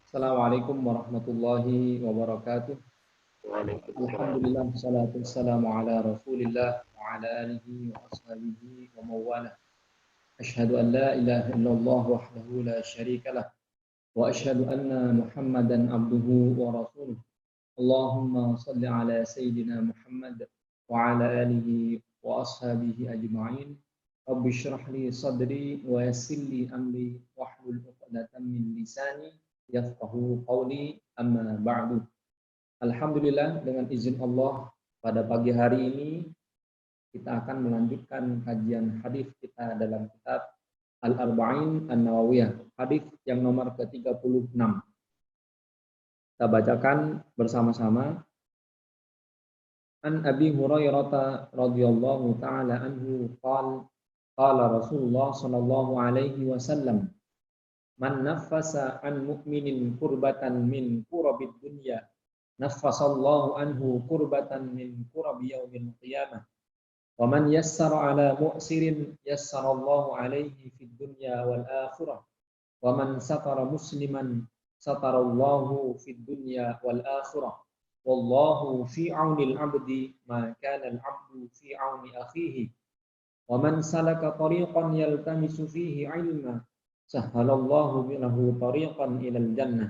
Assalamualaikum warahmatullahi wabarakatuh. Waalaikumsalam. Alhamdulillah, salatu wassalamu ala rasulillah wa ala alihi wa ashabihi wa mawalah. Ashhadu an la ilaha illallah wahdahu la syarika lah. Wa ashhadu anna Muhammadan abduhu wa rasuluh. Allahumma salli ala Sayyidina Muhammad wa ala alihi wa ashabihi ajma'in. Rabbi shrah li sadri wa yassir li amri wahlul 'uqdatam min lisani yafqahu qawli amma ba'du. Alhamdulillah, dengan izin Allah pada pagi hari ini kita akan melanjutkan kajian hadis kita dalam kitab Al-Arba'in An-Nawawiyah, hadis yang nomor ke-36. Kita bacakan bersama-sama. An Abi Hurairah radhiyallahu taala anhu qala Rasulullah sallallahu alaihi wasallam, man naffasa an mu'minin kurbatan min kurabid dunya naffasallahu anhu kurbatan min kurabi yaumil qiyamah. Wa man yassara ala mu'sirin yassarallahu alaihi fid dunya wal akhirah. Wa man satara musliman satarallahu fid dunya wal akhirah. Wallahu fi aunil abdi ma kana al abdu fi auni akhihi. Wa man salaka tariqan yaltamisu fihi ilma sahhalallahu lahu tariqan ilal jannah.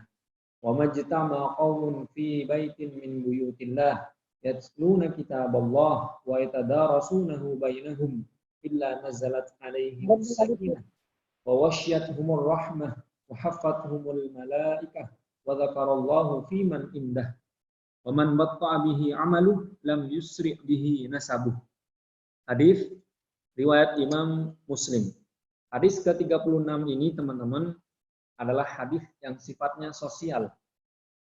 Wa majtama qaumun fi baitin min buyutillah yatluna kitaballah wa yatadarasunahu bainahum illa nazalat alaihim sakinah wa wasyiathumur rahmah wa haffathumul malaikah wa dzakarallahu fi man indah wa man batta'a bihi amaluh lam yusri' bihi nasabuh. Hadis riwayat Imam Muslim. Hadis ke-36 ini teman-teman adalah hadis yang sifatnya sosial.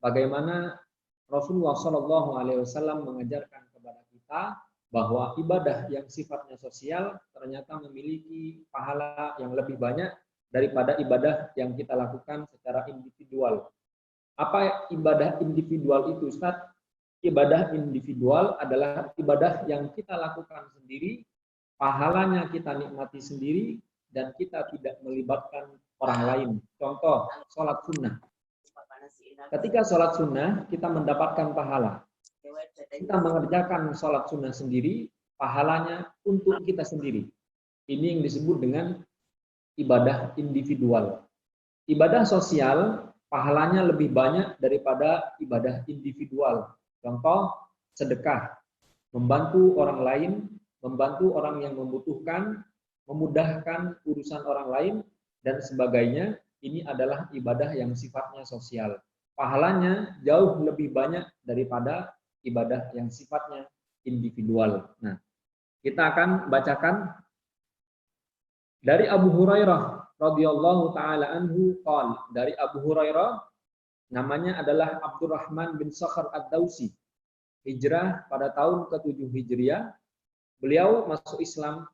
Bagaimana Rasulullah Shallallahu Alaihi Wasallam mengajarkan kepada kita bahwa ibadah yang sifatnya sosial ternyata memiliki pahala yang lebih banyak daripada ibadah yang kita lakukan secara individual. Apa ibadah individual itu, Ustaz? Ibadah individual adalah ibadah yang kita lakukan sendiri, pahalanya kita nikmati sendiri, dan kita tidak melibatkan orang lain. Contoh, sholat sunnah. Ketika sholat sunnah, kita mendapatkan pahala. Kita mengerjakan sholat sunnah sendiri, pahalanya untuk kita sendiri. Ini yang disebut dengan ibadah individual. Ibadah sosial, pahalanya lebih banyak daripada ibadah individual. Contoh, sedekah, membantu orang lain, membantu orang yang membutuhkan, memudahkan urusan orang lain, dan sebagainya. Ini adalah ibadah yang sifatnya sosial. Pahalanya jauh lebih banyak daripada ibadah yang sifatnya individual. Nah, kita akan bacakan dari Abu Hurairah radhiyallahu taala anhu qala. Dari Abu Hurairah, namanya adalah Abdurrahman bin Sakhar Ad-Dausi. Hijrah pada tahun ke-7 Hijriah. Beliau masuk Islam,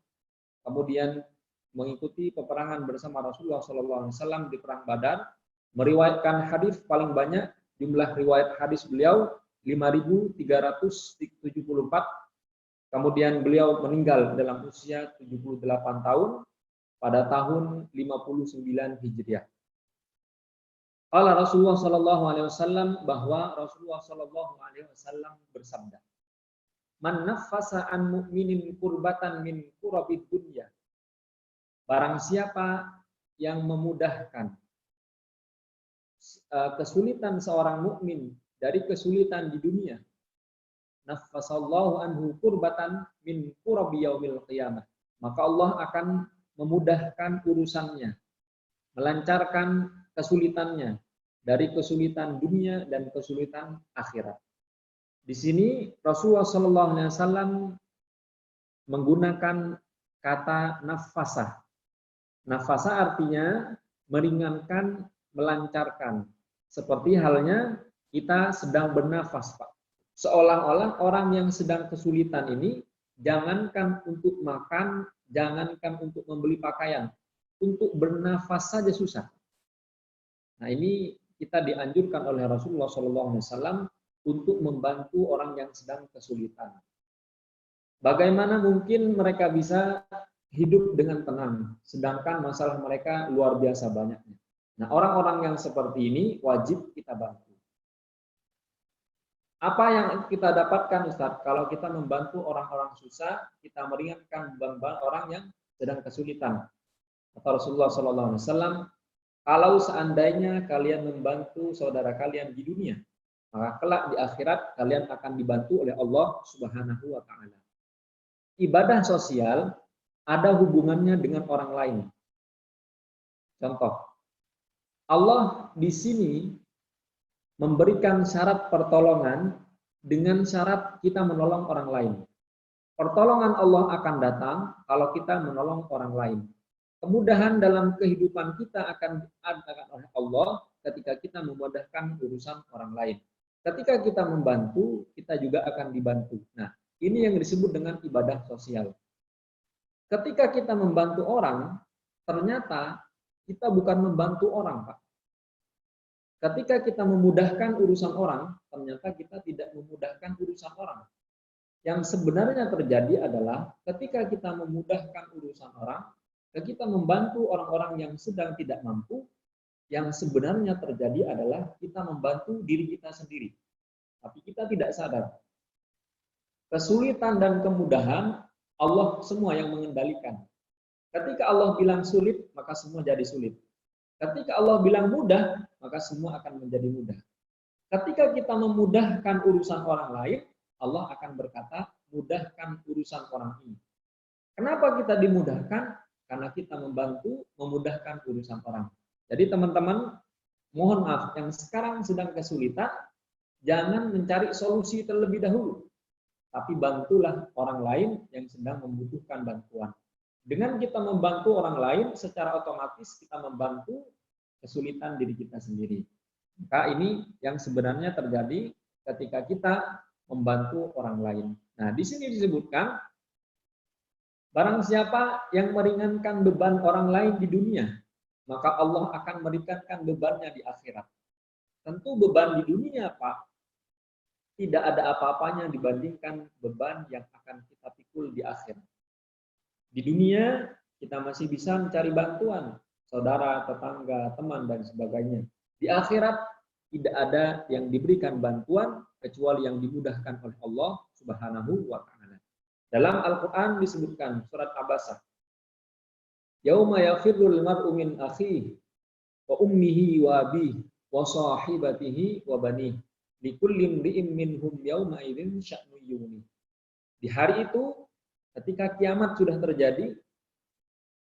kemudian mengikuti peperangan bersama Rasulullah SAW di perang Badar, meriwayatkan hadis paling banyak. Jumlah riwayat hadis beliau 5.374. Kemudian beliau meninggal dalam usia 78 tahun pada tahun 59 Hijriah. Qala Rasulullah SAW, bahwa Rasulullah SAW bersabda, man naffasa an mu'minin kurbatan min kurabid dunya. Barang siapa yang memudahkan kesulitan seorang mukmin dari kesulitan di dunia, naffasallahu anhu kurbatan min kurabi yaumil qiyamah. Maka Allah akan memudahkan urusannya, melancarkan kesulitannya dari kesulitan dunia dan kesulitan akhirat. Di sini Rasulullah SAW menggunakan kata nafasah. Nafasa artinya meringankan, melancarkan. Seperti halnya kita sedang bernafas, Pak. Seolah-olah orang yang sedang kesulitan ini, jangankan untuk makan, jangankan untuk membeli pakaian, untuk bernafas saja susah. Nah, ini kita dianjurkan oleh Rasulullah SAW untuk membantu orang yang sedang kesulitan. Bagaimana mungkin mereka bisa hidup dengan tenang, sedangkan masalah mereka luar biasa banyaknya. Nah, orang-orang yang seperti ini wajib kita bantu. Apa yang kita dapatkan, Ustaz? Kalau kita membantu orang-orang susah, kita meringankan beban orang yang sedang kesulitan. Kata Rasulullah SAW, kalau seandainya kalian membantu saudara kalian di dunia, maka kelak di akhirat kalian akan dibantu oleh Allah Subhanahu wa taala. Ibadah sosial ada hubungannya dengan orang lain. Contoh, Allah di sini memberikan syarat pertolongan dengan syarat kita menolong orang lain. Pertolongan Allah akan datang kalau kita menolong orang lain. Kemudahan dalam kehidupan kita akan diadakan oleh Allah ketika kita memudahkan urusan orang lain. Ketika kita membantu, kita juga akan dibantu. Nah, ini yang disebut dengan ibadah sosial. Ketika kita membantu orang, ternyata kita bukan membantu orang, Pak. Ketika kita memudahkan urusan orang, ternyata kita tidak memudahkan urusan orang. Yang sebenarnya terjadi adalah ketika kita memudahkan urusan orang, kita membantu orang-orang yang sedang tidak mampu, yang sebenarnya terjadi adalah kita membantu diri kita sendiri. Tapi kita tidak sadar. Kesulitan dan kemudahan, Allah semua yang mengendalikan. Ketika Allah bilang sulit, maka semua jadi sulit. Ketika Allah bilang mudah, maka semua akan menjadi mudah. Ketika kita memudahkan urusan orang lain, Allah akan berkata, mudahkan urusan orang ini. Kenapa kita dimudahkan? Karena kita membantu memudahkan urusan orang. Jadi teman-teman, mohon maaf, yang sekarang sedang kesulitan, jangan mencari solusi terlebih dahulu. Tapi bantulah orang lain yang sedang membutuhkan bantuan. Dengan kita membantu orang lain, secara otomatis kita membantu kesulitan diri kita sendiri. Maka ini yang sebenarnya terjadi ketika kita membantu orang lain. Nah, di sini disebutkan, barang siapa yang meringankan beban orang lain di dunia, maka Allah akan meringankan bebannya di akhirat. Tentu beban di dunia, Pak, tidak ada apa-apanya dibandingkan beban yang akan kita pikul di akhirat. Di dunia, kita masih bisa mencari bantuan, saudara, tetangga, teman, dan sebagainya. Di akhirat, tidak ada yang diberikan bantuan, kecuali yang dimudahkan oleh Allah Subhanahu wa Ta'ala. Dalam Al-Quran disebutkan, surat Abasa, Yauma yafirrul mar'u min akhihi, wa ummihi wa abihi, wa sahibatihi wa banihi, likulli imri'in minhum yauma idzin sya'nu yughni. Di hari itu, ketika kiamat sudah terjadi,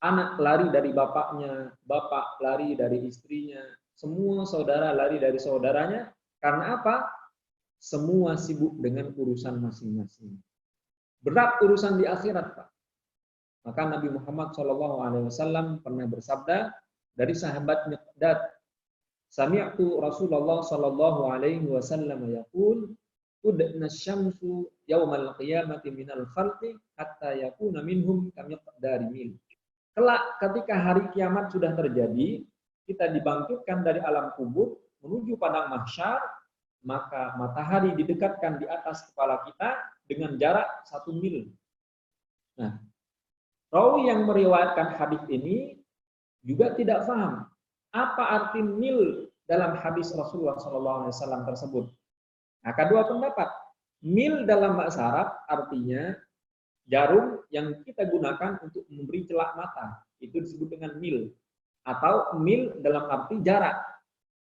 anak lari dari bapaknya, bapak lari dari istrinya, semua saudara lari dari saudaranya. Karena apa? Semua sibuk dengan urusan masing-masing. Berat urusan di akhirat, Pak. Maka Nabi Muhammad SAW pernah bersabda dari sahabat Miqdad, Sami'tu Rasulullah SAW yaqul, Udna syamsu yaumal qiyamati minal khalqi hatta yakuna minhum kamiqdari mil. Kelak ketika hari kiamat sudah terjadi, kita dibangkitkan dari alam kubur menuju padang mahsyar, maka matahari didekatkan di atas kepala kita dengan jarak 1 mil. Nah, rawi yang meriwayatkan hadis ini juga tidak paham apa arti mil dalam hadis Rasulullah SAW tersebut. Nah, kedua pendapat, mil dalam bahasa Arab artinya jarum yang kita gunakan untuk memberi celak mata. Itu disebut dengan mil. Atau mil dalam arti jarak.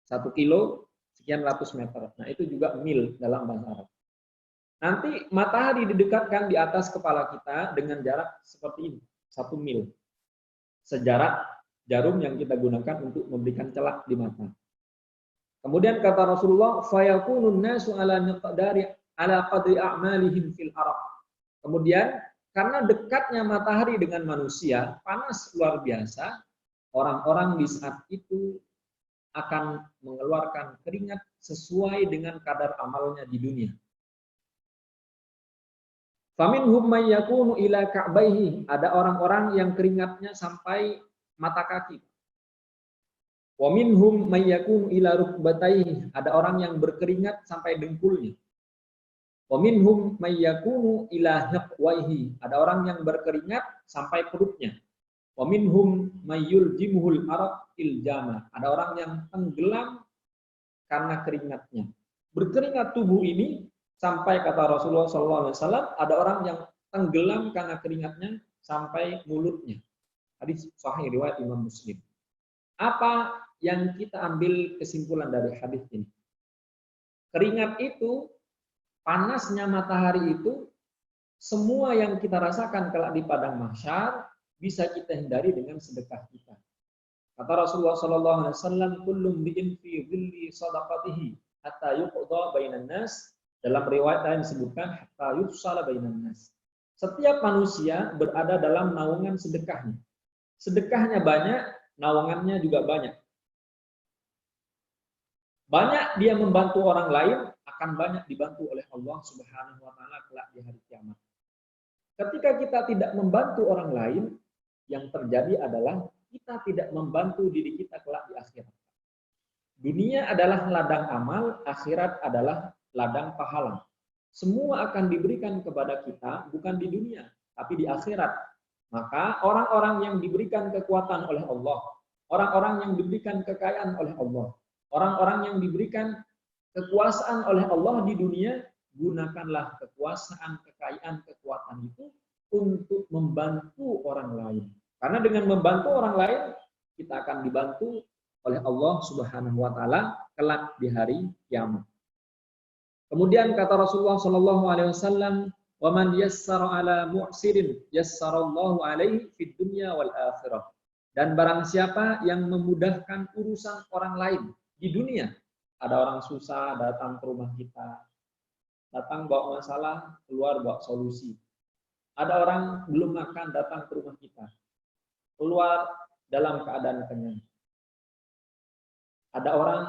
1 kilo, sekian ratus meter. Nah, itu juga mil dalam bahasa Arab. Nanti matahari didekatkan di atas kepala kita dengan jarak seperti ini. 1 mil. Sejarak jarum yang kita gunakan untuk memberikan celak di mata. Kemudian kata Rasulullah, fayakunun nasu ala miqdari ala qadri a'malihim fil araq. Kemudian karena dekatnya matahari dengan manusia, panas luar biasa, orang-orang di saat itu akan mengeluarkan keringat sesuai dengan kadar amalnya di dunia. Faminhum may yakunu ila ka'baihi, ada orang-orang yang keringatnya sampai mata kaki. Wa minhum may yakunu ila rukbatayhi, ada orang yang berkeringat sampai dengkulnya. Wa minhum may yakunu ila hiqwaihi, ada orang yang berkeringat sampai perutnya. Wa minhum mayyul jimuhul araq iljama. Ada orang yang tenggelam karena keringatnya. Berkeringat tubuh ini sampai kata Rasulullah SAW, ada orang yang tenggelam karena keringatnya sampai mulutnya. Hadis sahih riwayat Imam Muslim. Apa yang kita ambil kesimpulan dari hadis ini? Keringat itu, panasnya matahari itu, semua yang kita rasakan kelak di padang mahsyar bisa kita hindari dengan sedekah kita. Kata Rasulullah SAW, "Kullum bi'in fi dhilli sadaqatihi hatta yuqda bainan nas." Dalam riwayat lain disebutkan hatta yufsala bainan nas. Setiap manusia berada dalam naungan sedekahnya. Sedekahnya banyak, naungannya juga banyak. Banyak dia membantu orang lain, akan banyak dibantu oleh Allah Subhanahu wa taala kelak di hari kiamat. Ketika kita tidak membantu orang lain, yang terjadi adalah kita tidak membantu diri kita kelak di akhirat. Dunia adalah ladang amal, akhirat adalah ladang pahala. Semua akan diberikan kepada kita bukan di dunia, tapi di akhirat. Maka orang-orang yang diberikan kekuatan oleh Allah, orang-orang yang diberikan kekayaan oleh Allah, orang-orang yang diberikan kekuasaan oleh Allah di dunia, gunakanlah kekuasaan, kekayaan, kekuatan itu untuk membantu orang lain. Karena dengan membantu orang lain, kita akan dibantu oleh Allah Subhanahu wa taala kelak di hari kiamat. Kemudian kata Rasulullah sallallahu alaihi wasallam, "Wa man yassara 'ala mu'sirin yassarallahu 'alaihi fid dunya wal akhirah." Dan barang siapa yang memudahkan urusan orang lain di dunia, ada orang susah datang ke rumah kita, datang bawa masalah, keluar bawa solusi. Ada orang belum makan datang ke rumah kita, keluar dalam keadaan kenyang. Ada orang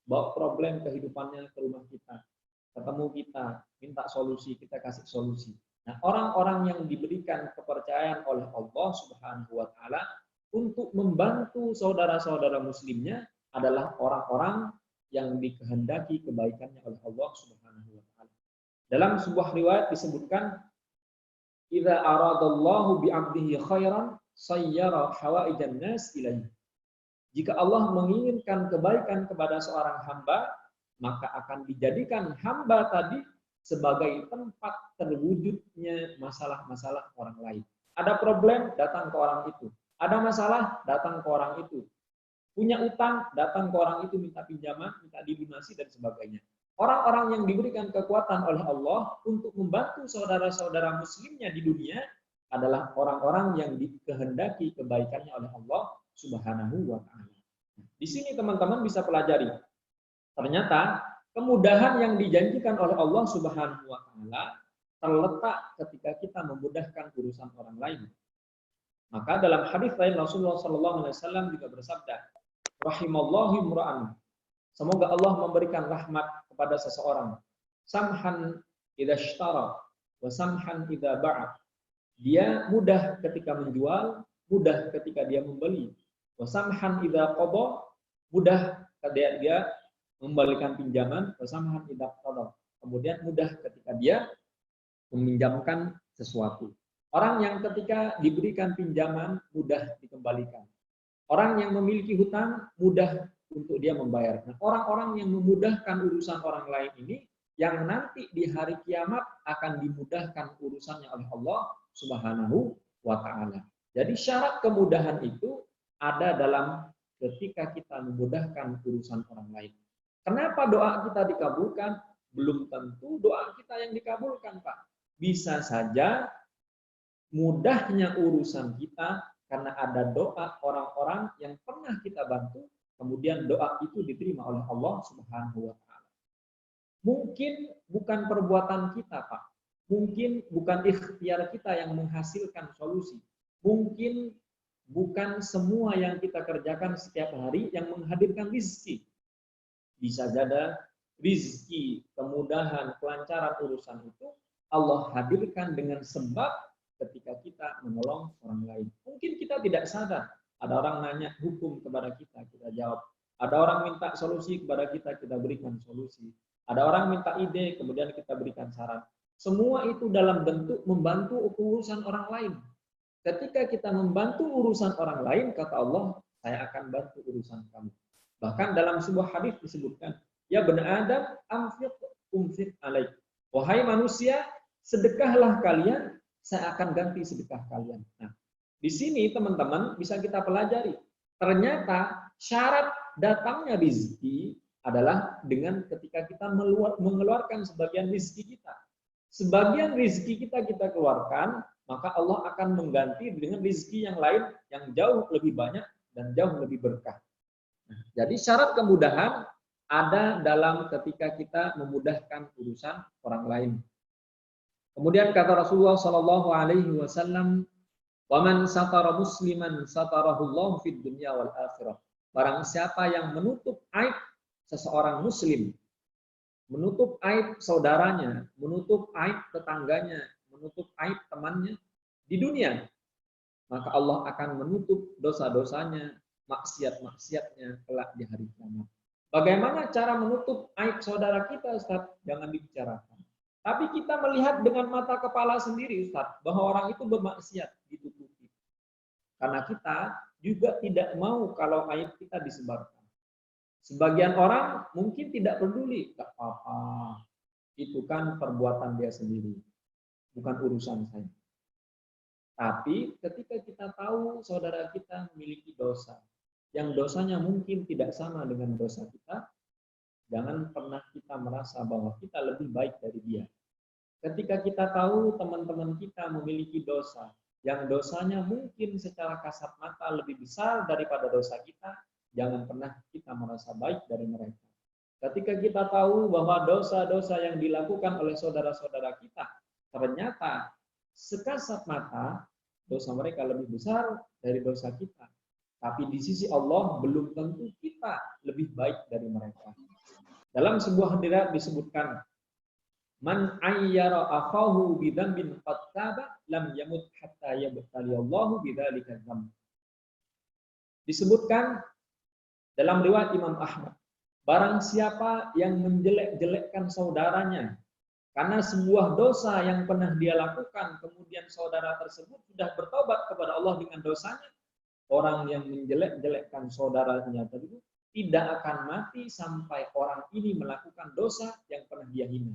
bawa problem kehidupannya ke rumah kita, ketemu kita, minta solusi, kita kasih solusi. Nah, orang-orang yang diberikan kepercayaan oleh Allah Subhanahu wa taala untuk membantu saudara-saudara muslimnya adalah orang-orang yang dikehendaki kebaikannya oleh Allah Subhanahu wa taala. Dalam sebuah riwayat disebutkan, "Idza aradallahu bi'abdihi khairan sayyara hawaijan nas ilaihi." Jika Allah menginginkan kebaikan kepada seorang hamba, maka akan dijadikan hamba tadi sebagai tempat terwujudnya masalah-masalah orang lain. Ada problem, datang ke orang itu. Ada masalah, datang ke orang itu. Punya utang, datang ke orang itu minta pinjaman, minta dilunasi dan sebagainya. Orang-orang yang diberikan kekuatan oleh Allah untuk membantu saudara-saudara muslimnya di dunia adalah orang-orang yang dikehendaki kebaikannya oleh Allah Subhanahu wa taala. Di sini teman-teman bisa pelajari. Ternyata kemudahan yang dijanjikan oleh Allah Subhanahu wa taala terletak ketika kita memudahkan urusan orang lain. Maka dalam hadis lain Rasulullah sallallahu alaihi wasallam juga bersabda, "Rahimallahu imra'an." Semoga Allah memberikan rahmat kepada seseorang. Samhan idza ishtara wa samhan idza ba'a. Dia mudah ketika menjual, mudah ketika dia membeli. Wa samhan idza qada, mudah ketika dia membalikan pinjaman. Wa samhan idza qada. Kemudian mudah ketika dia meminjamkan sesuatu. Orang yang ketika diberikan pinjaman mudah dikembalikan. Orang yang memiliki hutang mudah untuk dia membayar. Nah, orang-orang yang memudahkan urusan orang lain ini yang nanti di hari kiamat akan dimudahkan urusannya oleh Allah Subhanahu wa taala. Jadi syarat kemudahan itu ada dalam ketika kita memudahkan urusan orang lain. Kenapa doa kita dikabulkan? Belum tentu doa kita yang dikabulkan, Pak. Bisa saja mudahnya urusan kita karena ada doa orang-orang yang pernah kita bantu, kemudian doa itu diterima oleh Allah Subhanahu wa taala. Mungkin bukan perbuatan kita, Pak. Mungkin bukan ikhtiar kita yang menghasilkan solusi. Mungkin bukan semua yang kita kerjakan setiap hari yang menghadirkan rezeki. Bisa jadi rezeki, kemudahan, kelancaran urusan itu Allah hadirkan dengan sebab ketika kita menolong orang lain. Mungkin kita tidak sadar. Ada orang nanya hukum kepada kita, kita jawab. Ada orang minta solusi kepada kita, kita berikan solusi. Ada orang minta ide, kemudian kita berikan saran. Semua itu dalam bentuk membantu urusan orang lain. ketika kita membantu urusan orang lain, kata Allah, saya akan bantu urusan kamu. Bahkan dalam sebuah hadis disebutkan, ya bani Adam, anfiq umfiq alaik. Wahai manusia, sedekahlah kalian, saya akan ganti sedekah kalian. Nah, di sini teman-teman bisa kita pelajari. Ternyata syarat datangnya rezeki adalah dengan ketika kita mengeluarkan sebagian rezeki kita. Sebagian rezeki kita keluarkan, maka Allah akan mengganti dengan rezeki yang lain yang jauh lebih banyak dan jauh lebih berkah. Nah, jadi syarat kemudahan ada dalam ketika kita memudahkan urusan orang lain. Kemudian kata Rasulullah Shallallahu Alaihi Wasallam, "Waman satara musliman satarahullahu fid dunya wal akhirah." Barang siapa yang menutup aib seseorang muslim, menutup aib saudaranya, menutup aib tetangganya, menutup aib temannya di dunia, maka Allah akan menutup dosa-dosanya, maksiat-maksiatnya kelak di hari kiamat. Bagaimana cara menutup aib saudara kita, Ustaz? Jangan dibicarakan. Tapi kita melihat dengan mata kepala sendiri, Ustaz, bahwa orang itu bermaksiat, ditutupi. Karena kita juga tidak mau kalau aib kita disebarkan. Sebagian orang mungkin tidak peduli, tak apa-apa, itu kan perbuatan dia sendiri, bukan urusan saya. Tapi ketika kita tahu saudara kita memiliki dosa, yang dosanya mungkin tidak sama dengan dosa kita, jangan pernah kita merasa bahwa kita lebih baik dari dia. Ketika kita tahu teman-teman kita memiliki dosa, yang dosanya mungkin secara kasat mata lebih besar daripada dosa kita, jangan pernah kita merasa baik dari mereka. Ketika kita tahu bahwa dosa-dosa yang dilakukan oleh saudara-saudara kita, ternyata sekasat mata dosa mereka lebih besar dari dosa kita. Tapi di sisi Allah belum tentu kita lebih baik dari mereka. Dalam sebuah hadits disebutkan, man ayyara akhahu bidzambin qad taba lam yamut hatta yabtaliyallahu bidzalika dzamb. Disebutkan dalam riwayat Imam Ahmad, barang siapa yang menjelek-jelekkan saudaranya karena sebuah dosa yang pernah dia lakukan, kemudian saudara tersebut sudah bertobat kepada Allah dengan dosanya, orang yang menjelek-jelekkan saudaranya tersebut tidak akan mati sampai orang ini melakukan dosa yang pernah dia hina.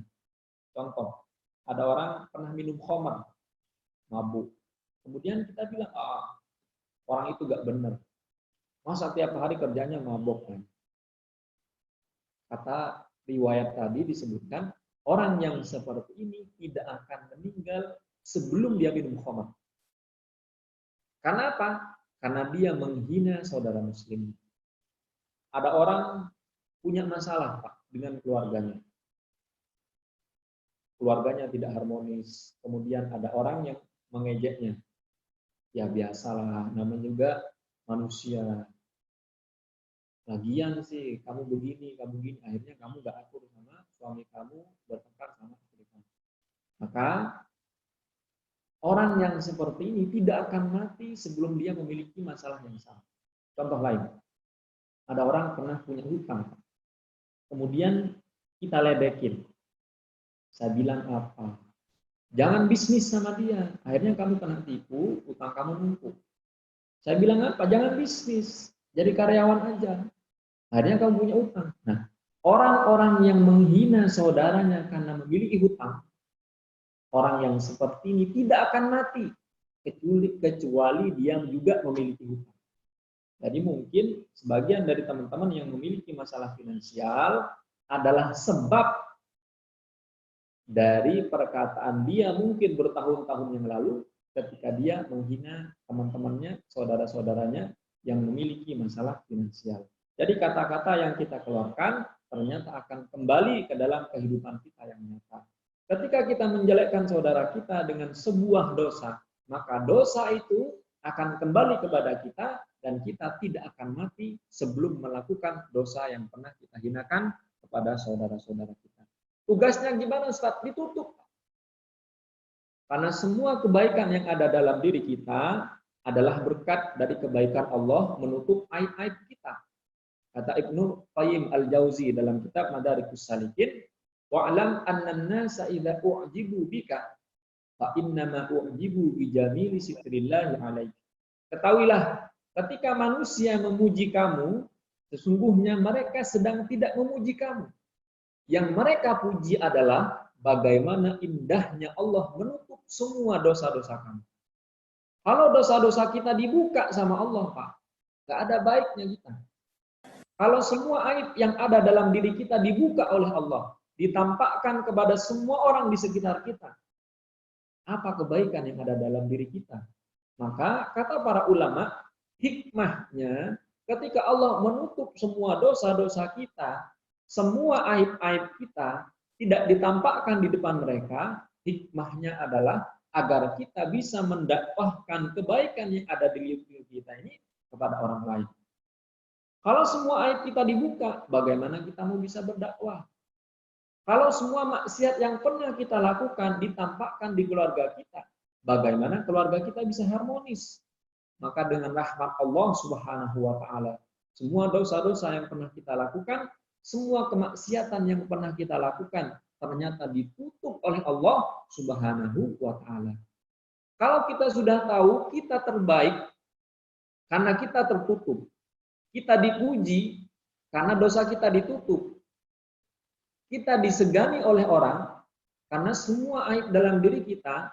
Contoh, ada orang pernah minum khamar, mabuk. Kemudian kita bilang, orang itu gak benar. Masa tiap hari kerjanya mabuk kan? Kata riwayat tadi disebutkan, orang yang seperti ini tidak akan meninggal sebelum dia minum khamar. Karena apa? Karena dia menghina saudara muslim. Ada orang punya masalah, Pak, dengan keluarganya. Keluarganya tidak harmonis. Kemudian ada orang yang mengejeknya. Ya biasalah, namanya juga manusia. Lagian sih, kamu begini. Akhirnya kamu gak akur sama suami kamu, bertengkar sama istri kamu. Maka orang yang seperti ini tidak akan mati sebelum dia memiliki masalah yang sama. Contoh lain, ada orang pernah punya hutang. Kemudian kita ledekin. Saya bilang apa? Jangan bisnis sama dia. Akhirnya kamu kena tipu, utang kamu numpuk. Saya bilang apa? Jangan bisnis. Jadi karyawan aja. Akhirnya kamu punya utang. Nah, orang-orang yang menghina saudaranya karena memiliki hutang, orang yang seperti ini tidak akan mati kecuali dia juga memiliki hutang. Jadi mungkin sebagian dari teman-teman yang memiliki masalah finansial adalah sebab dari perkataan dia mungkin bertahun-tahun yang lalu ketika dia menghina teman-temannya, saudara-saudaranya yang memiliki masalah finansial. Jadi kata-kata yang kita keluarkan ternyata akan kembali ke dalam kehidupan kita yang nyata. Ketika kita menjelekkan saudara kita dengan sebuah dosa, maka dosa itu akan kembali kepada kita dan kita tidak akan mati sebelum melakukan dosa yang pernah kita hinakan kepada saudara-saudara kita. Tugasnya gimana, Ustaz? Ditutup. Karena semua kebaikan yang ada dalam diri kita adalah berkat dari kebaikan Allah menutup aib-aib kita. Kata Ibnu Qayyim Al-Jauzi dalam kitab Madarikus Salikin, wa'lam anna an-nasa idza u'jibu bika fa innama u'jibu bi jamili sitrillahi 'alaik. Ketahuilah, ketika manusia memuji kamu, sesungguhnya mereka sedang tidak memuji kamu. Yang mereka puji adalah bagaimana indahnya Allah menutup semua dosa-dosa kamu. Kalau dosa-dosa kita dibuka sama Allah, Pak, nggak ada baiknya kita. Kalau semua aib yang ada dalam diri kita dibuka oleh Allah, ditampakkan kepada semua orang di sekitar kita, apa kebaikan yang ada dalam diri kita? Maka kata para ulama, hikmahnya ketika Allah menutup semua dosa-dosa kita, semua aib-aib kita tidak ditampakkan di depan mereka, hikmahnya adalah agar kita bisa mendakwahkan kebaikan yang ada di diri kita ini kepada orang lain. Kalau semua aib kita dibuka, bagaimana kita mau bisa berdakwah? Kalau semua maksiat yang pernah kita lakukan ditampakkan di keluarga kita, bagaimana keluarga kita bisa harmonis? Maka dengan rahmat Allah Subhanahu wa taala, semua dosa-dosa yang pernah kita lakukan, semua kemaksiatan yang pernah kita lakukan ternyata ditutup oleh Allah Subhanahu wa taala. Kalau kita sudah tahu kita terbaik karena kita tertutup, kita dipuji karena dosa kita ditutup, kita disegani oleh orang karena semua aib dalam diri kita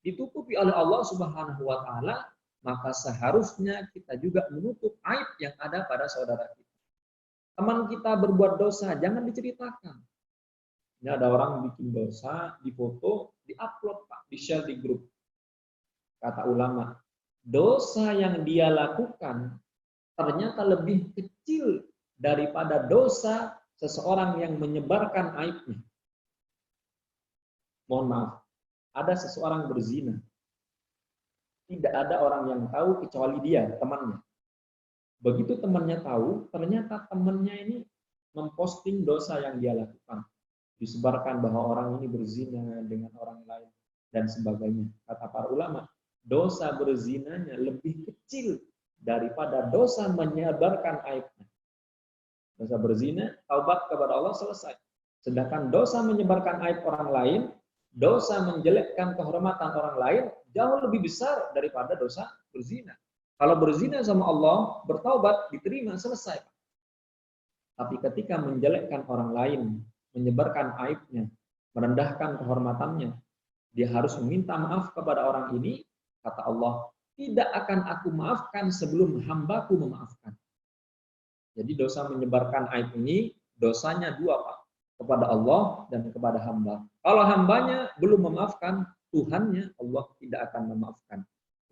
ditutupi oleh Allah Subhanahu wa taala, maka seharusnya kita juga menutup aib yang ada pada saudara kita. Teman kita berbuat dosa, jangan diceritakan. Ini ada orang bikin dosa, difoto, diupload, Pak, di-share di grup. Kata ulama, dosa yang dia lakukan ternyata lebih kecil daripada dosa seseorang yang menyebarkan aibnya. Mohon maaf, ada seseorang berzina. Tidak ada orang yang tahu kecuali dia, temannya. Begitu temannya tahu, ternyata temannya ini memposting dosa yang dia lakukan. Disebarkan bahwa orang ini berzina dengan orang lain dan sebagainya. Kata para ulama, dosa berzinanya lebih kecil daripada dosa menyebarkan aibnya. Dosa berzina, taubat kepada Allah, selesai. Sedangkan dosa menyebarkan aib orang lain, dosa menjelekkan kehormatan orang lain, jauh lebih besar daripada dosa berzina. Kalau berzina sama Allah, bertaubat, diterima, selesai. Tapi ketika menjelekkan orang lain, menyebarkan aibnya, merendahkan kehormatannya, dia harus meminta maaf kepada orang ini, kata Allah, tidak akan aku maafkan sebelum hambaku memaafkan. Jadi dosa menyebarkan aib ini, dosanya dua, Pak. Kepada Allah dan kepada hamba. Kalau hambanya belum memaafkan, Tuhannya Allah tidak akan memaafkan.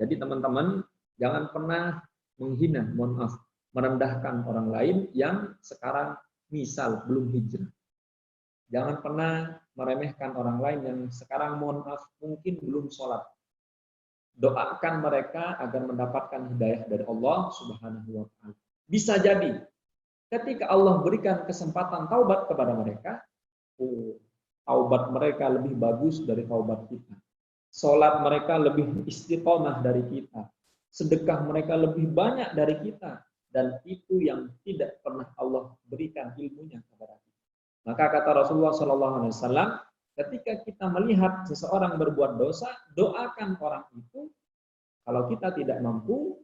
Jadi teman-teman, jangan pernah menghina, mohon maaf, merendahkan orang lain yang sekarang misal belum hijrah. Jangan pernah meremehkan orang lain yang sekarang mohon maaf mungkin belum sholat. Doakan mereka agar mendapatkan hidayah dari Allah Subhanahu wa taala. Bisa jadi ketika Allah berikan kesempatan taubat kepada mereka, taubat mereka lebih bagus dari taubat kita. Sholat mereka lebih istiqomah dari kita. Sedekah mereka lebih banyak dari kita. Dan itu yang tidak pernah Allah berikan ilmunya kepada kita. Maka kata Rasulullah SAW, ketika kita melihat seseorang berbuat dosa, doakan orang itu. Kalau kita tidak mampu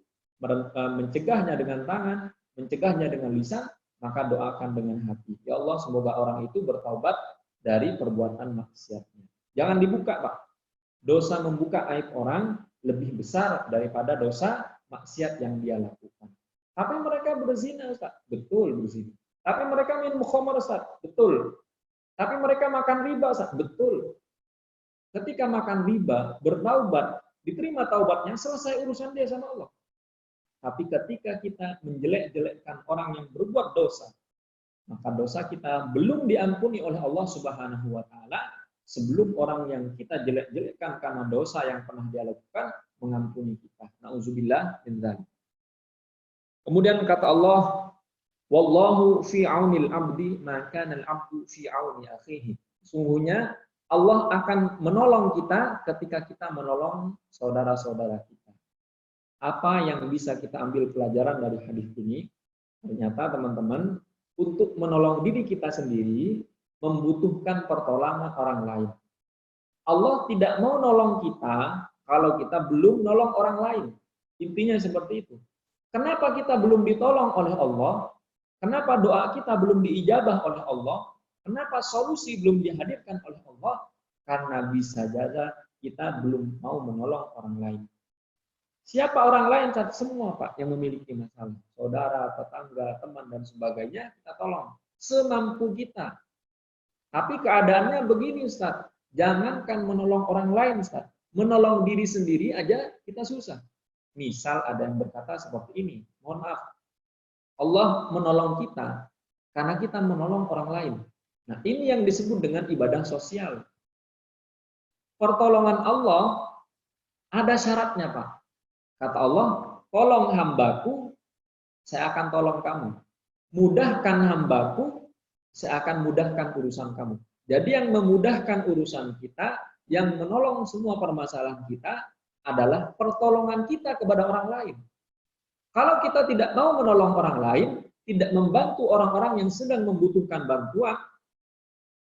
mencegahnya dengan tangan, mencegahnya dengan lisan, maka doakan dengan hati. Ya Allah, semoga orang itu bertaubat dari perbuatan maksiatnya. Jangan dibuka, Pak. Dosa membuka aib orang lebih besar daripada dosa maksiat yang dia lakukan. Tapi mereka berzina, Ustaz. Betul, berzina. Tapi mereka minum khamar, Ustaz. Betul. Tapi mereka makan riba, Ustaz. Betul. Ketika makan riba, bertaubat, diterima taubatnya, selesai urusan dia sama Allah. Tapi ketika kita menjelek-jelekkan orang yang berbuat dosa, maka dosa kita belum diampuni oleh Allah Subhanahu wa taala sebelum orang yang kita jelek-jelekkan karena dosa yang pernah dia lakukan mengampuni kita. Nauzubillah min dzalik. Kemudian kata Allah, wallahu fi aunil abdi ma kana al-abdu fi auni akhihi. Sungguhnya Allah akan menolong kita ketika kita menolong saudara-saudara kita. Apa yang bisa kita ambil pelajaran dari hadis ini? Ternyata teman-teman, untuk menolong diri kita sendiri membutuhkan pertolongan orang lain. Allah tidak mau nolong kita kalau kita belum nolong orang lain. Intinya seperti itu. Kenapa kita belum ditolong oleh Allah? Kenapa doa kita belum diijabah oleh Allah? Kenapa solusi belum dihadirkan oleh Allah? Karena bisa saja kita belum mau menolong orang lain. Siapa orang lain? Semua Pak yang memiliki masalah. Saudara, tetangga, teman, dan sebagainya kita tolong. Semampu kita. Tapi keadaannya begini Ustaz. Jangankan menolong orang lain Ustaz. Menolong diri sendiri aja kita susah. Misal ada yang berkata seperti ini. Mohon maaf. Allah menolong kita karena kita menolong orang lain. Nah ini yang disebut dengan ibadah sosial. Pertolongan Allah ada syaratnya Pak. Kata Allah, tolong hambaku, saya akan tolong kamu. Mudahkan hambaku, saya akan mudahkan urusan kamu. Jadi yang memudahkan urusan kita, yang menolong semua permasalahan kita, adalah pertolongan kita kepada orang lain. Kalau kita tidak mau menolong orang lain, tidak membantu orang-orang yang sedang membutuhkan bantuan,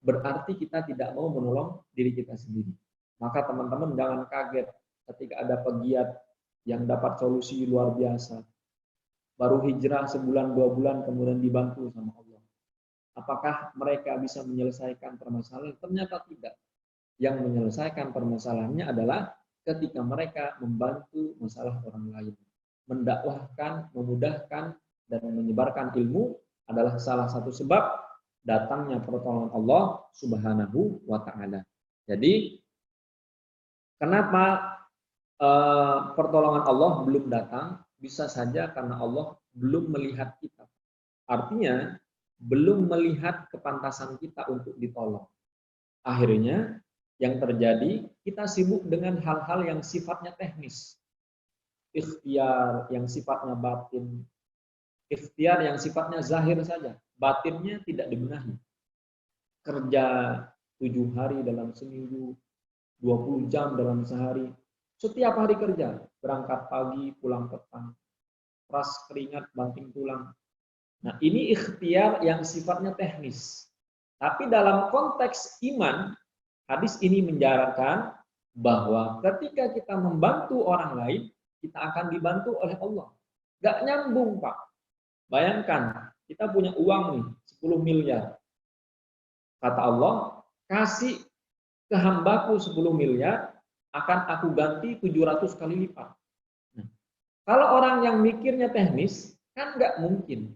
berarti kita tidak mau menolong diri kita sendiri. Maka teman-teman jangan kaget ketika ada pegiat yang dapat solusi luar biasa. Baru hijrah sebulan, 2 bulan, kemudian dibantu sama Allah. Apakah mereka bisa menyelesaikan permasalahan? Ternyata tidak. Yang menyelesaikan permasalahannya adalah ketika mereka membantu masalah orang lain. Mendakwahkan, memudahkan, dan menyebarkan ilmu adalah salah satu sebab datangnya pertolongan Allah Subhanahu wa Ta'ala. Jadi, kenapa pertolongan Allah belum datang? Bisa saja karena Allah belum melihat kita. Artinya, belum melihat kepantasan kita untuk ditolong. Akhirnya, yang terjadi, kita sibuk dengan hal-hal yang sifatnya teknis. Ikhtiar yang sifatnya batin. Ikhtiar yang sifatnya zahir saja. Batinnya tidak dibenahi. Kerja 7 hari dalam seminggu, 20 jam dalam sehari. Setiap hari kerja, berangkat pagi, pulang petang, peras keringat, banting tulang. Nah, ini ikhtiar yang sifatnya teknis. Tapi dalam konteks iman, hadis ini menjarankan bahwa ketika kita membantu orang lain, kita akan dibantu oleh Allah. Gak nyambung, Pak. Bayangkan, kita punya uang nih, 10 miliar. Kata Allah, kasih ke hambaku 10 miliar, akan aku ganti 700 kali lipat. Nah, kalau orang yang mikirnya teknis, kan nggak mungkin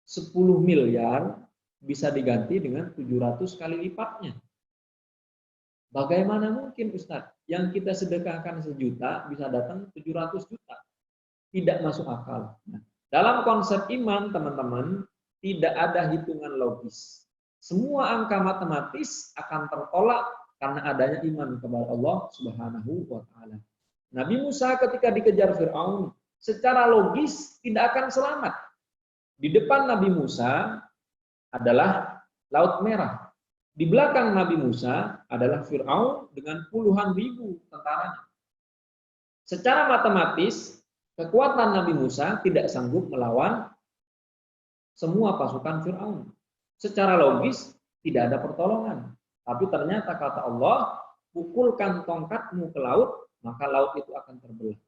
10 miliar bisa diganti dengan 700 kali lipatnya. Bagaimana mungkin Ustadz? Yang kita sedekahkan 1 juta bisa datang 700 juta. Tidak masuk akal. Nah, dalam konsep iman, teman-teman, tidak ada hitungan logis. Semua angka matematis akan tertolak karena adanya iman kepada Allah Subhanahu wa Ta'ala. Nabi Musa ketika dikejar Fir'aun, secara logis tidak akan selamat. Di depan Nabi Musa adalah Laut Merah. Di belakang Nabi Musa adalah Fir'aun dengan puluhan ribu tentaranya. Secara matematis, kekuatan Nabi Musa tidak sanggup melawan semua pasukan Fir'aun. Secara logis, tidak ada pertolongan. Tapi ternyata kata Allah, pukulkan tongkatmu ke laut, maka laut itu akan terbelah.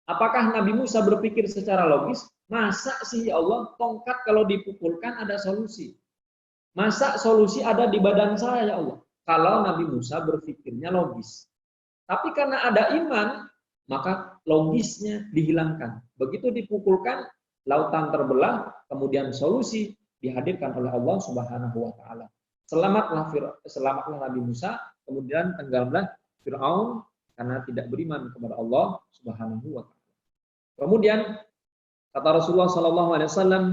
Apakah Nabi Musa berpikir secara logis, masa sih ya Allah, tongkat kalau dipukulkan ada solusi? Masa solusi ada di badan saya ya Allah? Kalau Nabi Musa berpikirnya logis. Tapi karena ada iman, maka logisnya dihilangkan. Begitu dipukulkan, lautan terbelah, kemudian solusi dihadirkan oleh Allah Subhanahu wa Ta'ala. Selamatlah Nabi Musa, kemudian tenggelamlah Fir'aun karena tidak beriman kepada Allah Subhanahu wa Ta'ala. Kemudian kata Rasulullah sallallahu alaihi wasallam,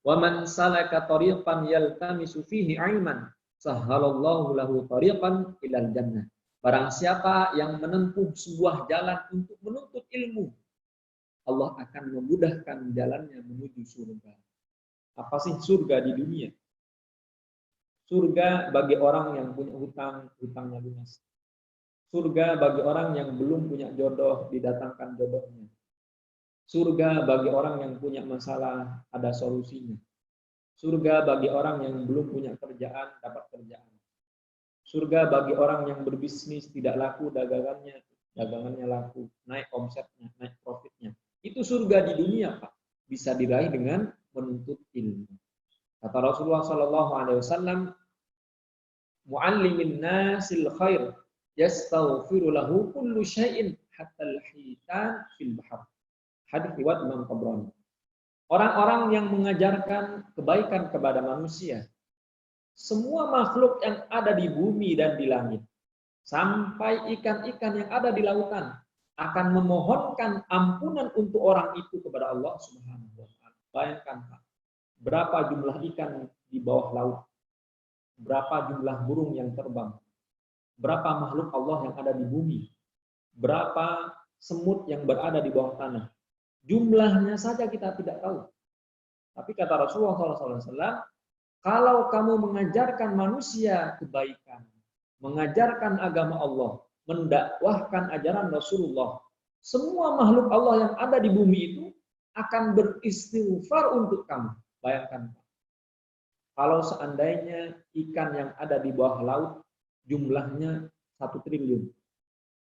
"Wa man salaka tariqan yaltamisu fihi 'ilman, sahhalallahu lahu tariqan ilal jannah." Barang siapa yang menempuh sebuah jalan untuk menuntut ilmu, Allah akan memudahkan jalannya menuju surga. Apa sih surga di dunia? Surga bagi orang yang punya hutang, hutangnya lunas. Surga bagi orang yang belum punya jodoh, didatangkan jodohnya. Surga bagi orang yang punya masalah, ada solusinya. Surga bagi orang yang belum punya kerjaan, dapat kerjaan. Surga bagi orang yang berbisnis tidak laku dagangannya laku, naik omsetnya, naik profitnya. Itu surga di dunia, Pak. Bisa diraih dengan menuntut ilmu. Kata Rasulullah Shallallahu Alaihi Wasallam, muallimin nasil khair yastaghfiru lahu kullu syai'in hatta al-hitan fil bahr. Hadis riwayat Imam Tabrani. Orang-orang yang mengajarkan kebaikan kepada manusia, semua makhluk yang ada di bumi dan di langit, sampai ikan-ikan yang ada di lautan, akan memohonkan ampunan untuk orang itu kepada Allah Subhanahu wa taala. Bayangkan, Pak, berapa jumlah ikan di bawah laut? Berapa jumlah burung yang terbang? Berapa makhluk Allah yang ada di bumi? Berapa semut yang berada di bawah tanah? Jumlahnya saja kita tidak tahu. Tapi kata Rasulullah SAW, kalau kamu mengajarkan manusia kebaikan, mengajarkan agama Allah, mendakwahkan ajaran Rasulullah, semua makhluk Allah yang ada di bumi itu akan beristighfar untuk kamu. Bayangkan, kalau seandainya ikan yang ada di bawah laut jumlahnya 1 triliun,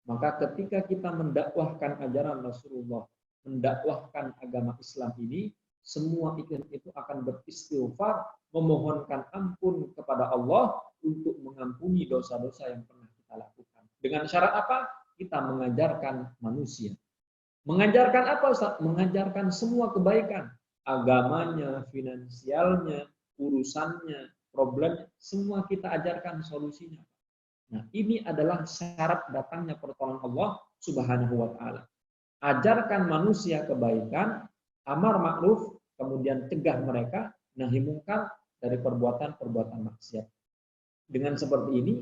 maka ketika kita mendakwahkan ajaran Rasulullah, mendakwahkan agama Islam ini, semua ikan itu akan beristighfar, memohonkan ampun kepada Allah untuk mengampuni dosa-dosa yang pernah kita lakukan. Dengan syarat apa? Kita mengajarkan manusia. Mengajarkan apa, Ustaz? Mengajarkan semua kebaikan. Agamanya, finansialnya, urusannya, problemnya, semua kita ajarkan solusinya. Nah, ini adalah syarat datangnya pertolongan Allah Subhanahu wa taala. Ajarkan manusia kebaikan, amar ma'ruf, kemudian cegah mereka nahi mungkar dari perbuatan-perbuatan maksiat. Dengan seperti ini,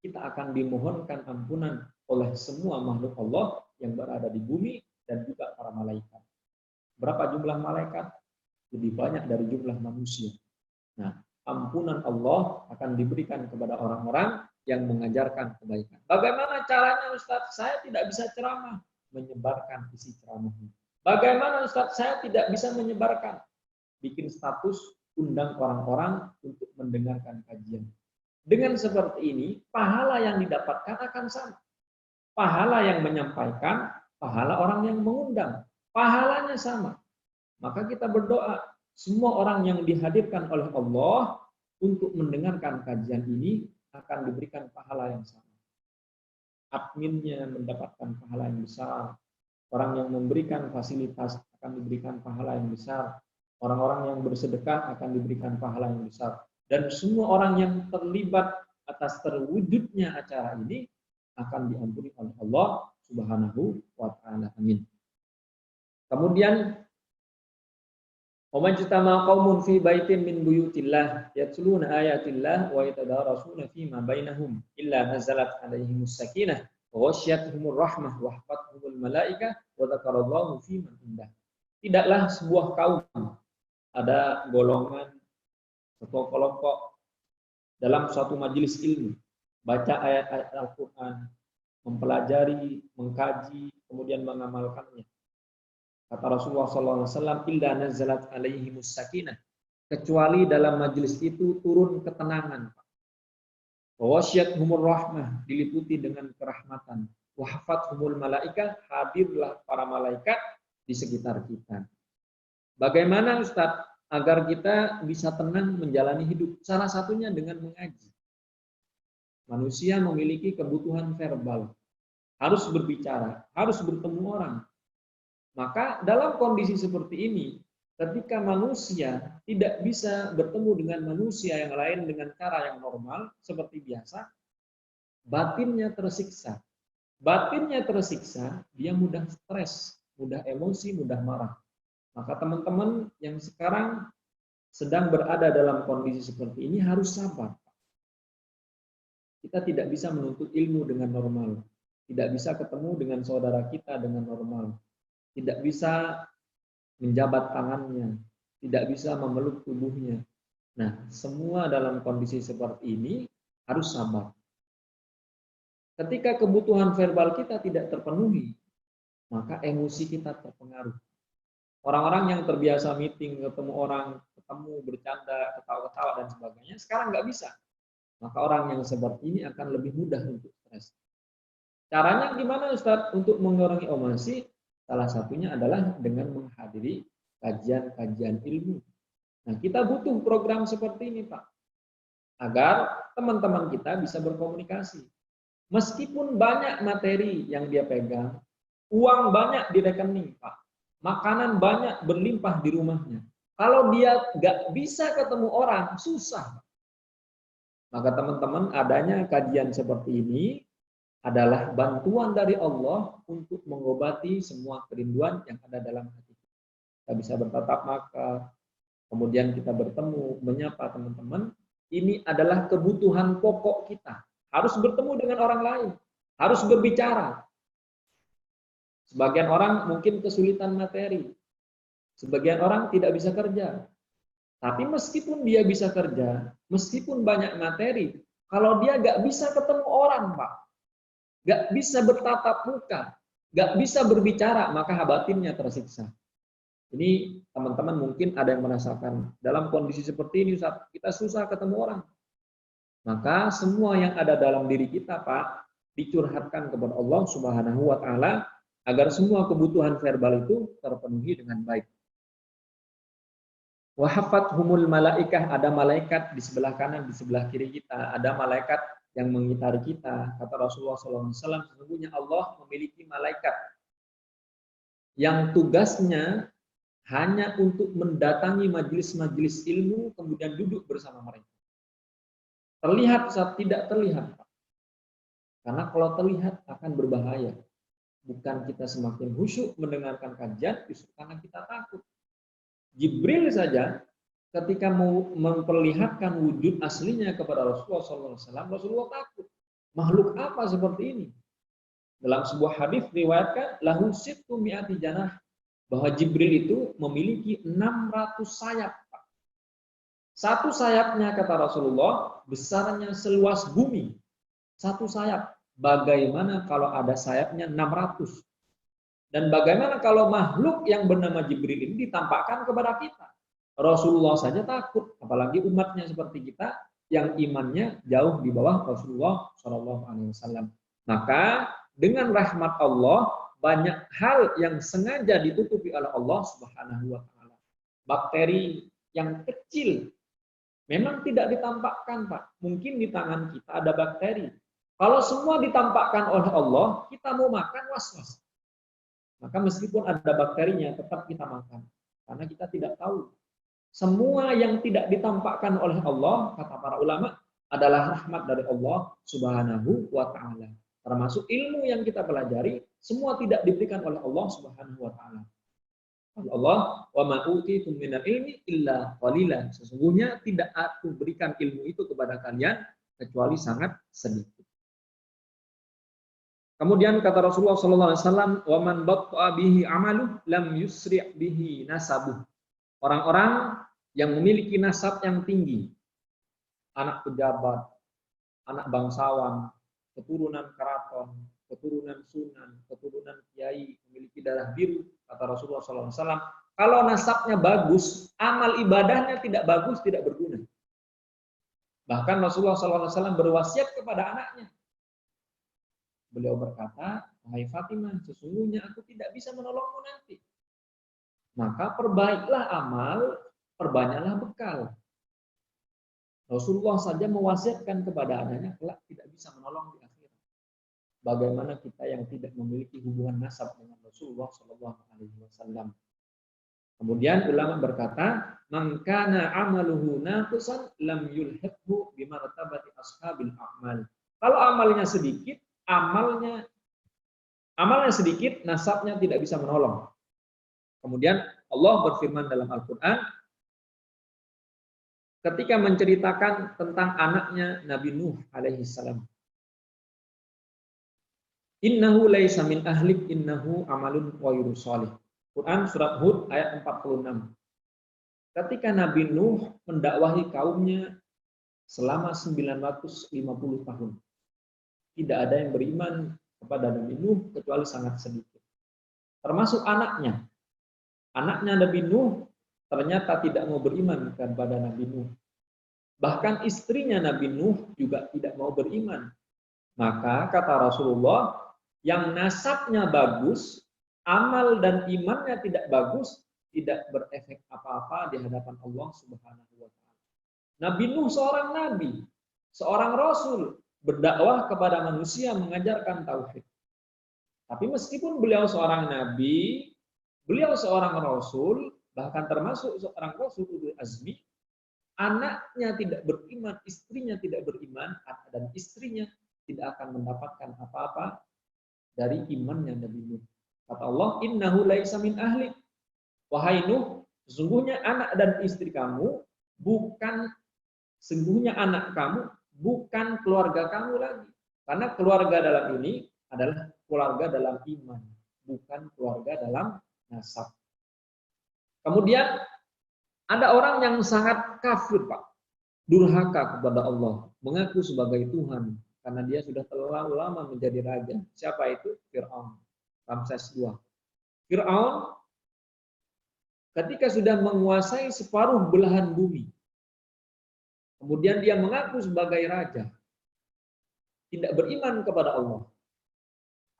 kita akan dimohonkan ampunan oleh semua makhluk Allah yang berada di bumi dan juga para malaikat. Berapa jumlah malaikat? Lebih banyak dari jumlah manusia. Nah, ampunan Allah akan diberikan kepada orang-orang yang mengajarkan kebaikan. Bagaimana caranya, Ustaz? Saya tidak bisa ceramah. Menyebarkan isi ceramahnya. Bagaimana, Ustaz? Saya tidak bisa menyebarkan. Bikin status, undang orang-orang untuk mendengarkan kajian. Dengan seperti ini, pahala yang didapatkan akan sama. Pahala yang menyampaikan, pahala orang yang mengundang. Pahalanya sama. Maka kita berdoa, semua orang yang dihadirkan oleh Allah untuk mendengarkan kajian ini akan diberikan pahala yang sama. Adminnya mendapatkan pahala yang besar. Orang yang memberikan fasilitas akan diberikan pahala yang besar. Orang-orang yang bersedekah akan diberikan pahala yang besar. Dan semua orang yang terlibat atas terwujudnya acara ini akan diampuni oleh Allah Subhanahu wa taala. Amin. Kemudian وَمَجْتَمَعَ قَوْمٌ فِي بَيْتٍ مِّن بُيُوتِ اللَّهِ يَتْلُونَ آيَاتِ اللَّهِ وَيَتَدَارَسُونَ فِيمَا بَيْنَهُمْ إِلَّا نَزَلَتْ عَلَيْهِمُ السَّكِينَةُ وَغَشِيَتْهُمُ الرَّحْمَةُ وَحَفَّتْهُمُ الْمَلَائِكَةُ وَذَكَرَ اللَّهُ فِي مَنْ عِندَهُ. Tidaklah sebuah kaum, ada golongan atau kelompok dalam suatu majelis ilmu, baca ayat-ayat Al-Quran, mempelajari, mengkaji, kemudian mengamalkannya. Kata Rasulullah SAW, illa nazalat alaihimus sakinah, kecuali dalam majelis itu turun ketenangan. Wasyiyatuhumur rahmah, diliputi dengan kerahmatan. Wahafathumul malaikah, hadirlah para malaikat di sekitar kita. Bagaimana, Ustaz, agar kita bisa tenang menjalani hidup? Salah satunya dengan mengaji. Manusia memiliki kebutuhan verbal, harus berbicara, harus bertemu orang. Maka dalam kondisi seperti ini, ketika manusia tidak bisa bertemu dengan manusia yang lain dengan cara yang normal, seperti biasa, batinnya tersiksa. Batinnya tersiksa, dia mudah stres, mudah emosi, mudah marah. Maka teman-teman yang sekarang sedang berada dalam kondisi seperti ini harus sabar. Kita tidak bisa menuntut ilmu dengan normal. Tidak bisa ketemu dengan saudara kita dengan normal. Tidak bisa menjabat tangannya, tidak bisa memeluk tubuhnya. Nah, semua dalam kondisi seperti ini harus sabar. Ketika kebutuhan verbal kita tidak terpenuhi, maka emosi kita terpengaruh. Orang-orang yang terbiasa meeting, ketemu orang, ketemu, bercanda, ketawa-ketawa, dan sebagainya, sekarang nggak bisa. Maka orang yang seperti ini akan lebih mudah untuk stres. Caranya gimana Ustaz untuk mengurangi emosi? Salah satunya adalah dengan menghadiri kajian-kajian ilmu. Nah, kita butuh program seperti ini, Pak, agar teman-teman kita bisa berkomunikasi. Meskipun banyak materi yang dia pegang, uang banyak di rekening, Pak, makanan banyak berlimpah di rumahnya. Kalau dia nggak bisa ketemu orang, susah. Maka teman-teman, adanya kajian seperti ini adalah bantuan dari Allah untuk mengobati semua kerinduan yang ada dalam hati kita. Kita bisa bertatap muka, kemudian kita bertemu, menyapa teman-teman. Ini adalah kebutuhan pokok kita. Harus bertemu dengan orang lain, harus berbicara. Sebagian orang mungkin kesulitan materi, sebagian orang tidak bisa kerja. Tapi meskipun dia bisa kerja, meskipun banyak materi, kalau dia nggak bisa ketemu orang, Pak, nggak bisa bertatap muka, nggak bisa berbicara, maka batinnya tersiksa. Ini teman-teman mungkin ada yang merasakan dalam kondisi seperti ini, Ustaz, kita susah ketemu orang. Maka semua yang ada dalam diri kita, Pak, dicurhatkan kepada Allah Subhanahu wa taala agar semua kebutuhan verbal itu terpenuhi dengan baik. Wa hafathumul malaikah, ada malaikat di sebelah kanan, di sebelah kiri kita, ada malaikat yang mengitari kita. Kata Rasulullah SAW, sesungguhnya Allah memiliki malaikat yang tugasnya hanya untuk mendatangi majelis-majelis ilmu, kemudian duduk bersama mereka. Terlihat saat tidak terlihat, Pak. Karena kalau terlihat akan berbahaya. Bukan kita semakin khusyuk mendengarkan kajian, justru karena kita takut. Jibril saja ketika mau memperlihatkan wujud aslinya kepada Rasulullah SAW, Rasulullah takut. Makhluk apa seperti ini? Dalam sebuah hadis riwayatkan lahu sittu mi'ati janah, bahwa Jibril itu memiliki 600 sayap. Satu sayapnya, kata Rasulullah, besarnya seluas bumi. Satu sayap. Bagaimana kalau ada sayapnya 600? Dan bagaimana kalau makhluk yang bernama Jibril ini ditampakkan kepada kita? Rasulullah saja takut, apalagi umatnya seperti kita yang imannya jauh di bawah Rasulullah SAW. Maka dengan rahmat Allah, banyak hal yang sengaja ditutupi oleh Allah Subhanahu wa taala. Bakteri yang kecil memang tidak ditampakkan, Pak. Mungkin di tangan kita ada bakteri. Kalau semua ditampakkan oleh Allah, kita mau makan was-was. Maka meskipun ada bakterinya, tetap kita makan. Karena kita tidak tahu. Semua yang tidak ditampakkan oleh Allah, kata para ulama, adalah rahmat dari Allah Subhanahu wa ta'ala. Termasuk ilmu yang kita pelajari, semua tidak diberikan oleh Allah Subhanahu wa ta'ala. Allah, wa ma utitum minal ilmi illa qalilan. Sesungguhnya tidak aku berikan ilmu itu kepada kalian kecuali sangat sedikit. Kemudian kata Rasulullah sallallahu alaihi wasallam, wa man batta'a bihi amaluh lam yusri' bihi nasabuh. Orang-orang yang memiliki nasab yang tinggi, anak pejabat, anak bangsawan, keturunan keraton, keturunan sunan, keturunan kiai, memiliki darah biru, kata Rasulullah SAW, kalau nasabnya bagus, amal ibadahnya tidak bagus, tidak berguna. Bahkan Rasulullah SAW berwasiat kepada anaknya. Beliau berkata, wahai Fatimah, sesungguhnya aku tidak bisa menolongmu nanti. Maka perbaiklah amal, perbanyaklah bekal. Rasulullah saja mewasiatkan kepada anaknya, kelak tidak bisa menolong di akhirat. Bagaimana kita yang tidak memiliki hubungan nasab dengan Rasulullah SAW. Kemudian ulama berkata, man kana amaluhu naqisan lam yulhiqhu bimartabati ashabil a'mal. Kalau amalnya sedikit, amalnya sedikit, nasabnya tidak bisa menolong. Kemudian Allah berfirman dalam Al-Qur'an ketika menceritakan tentang anaknya Nabi Nuh alaihi salam. Innahu laisa min ahlik innahu amalun ghairu shalih. Quran surat Hud ayat 46. Ketika Nabi Nuh mendakwahi kaumnya selama 950 tahun. Tidak ada yang beriman kepada Nabi Nuh kecuali sangat sedikit. Termasuk anaknya. Anaknya Nabi Nuh ternyata tidak mau beriman kepada Nabi Nuh. Bahkan istrinya Nabi Nuh juga tidak mau beriman. Maka kata Rasulullah, yang nasabnya bagus, amal dan imannya tidak bagus, tidak berefek apa-apa di hadapan Allah Subhanahu wa taala. Nabi Nuh seorang nabi, seorang rasul, berdakwah kepada manusia mengajarkan tauhid. Tapi meskipun beliau seorang nabi, beliau seorang rasul, bahkan termasuk seorang rasul ulul azmi, anaknya tidak beriman, istrinya tidak beriman, dan istrinya tidak akan mendapatkan apa-apa dari imannya Nabi Nuh. Kata Allah, innahu laisa min ahli. Wahai Nuh, sesungguhnya anak dan istri kamu bukan, sesungguhnya anak kamu bukan keluarga kamu lagi. Karena keluarga dalam ini adalah keluarga dalam iman, bukan keluarga dalam nasab. Kemudian ada orang yang sangat kafir, Pak. Durhaka kepada Allah, mengaku sebagai Tuhan karena dia sudah terlalu lama menjadi raja. Siapa itu? Fir'aun, Ramses II. Fir'aun ketika sudah menguasai separuh belahan bumi, kemudian dia mengaku sebagai raja, tidak beriman kepada Allah.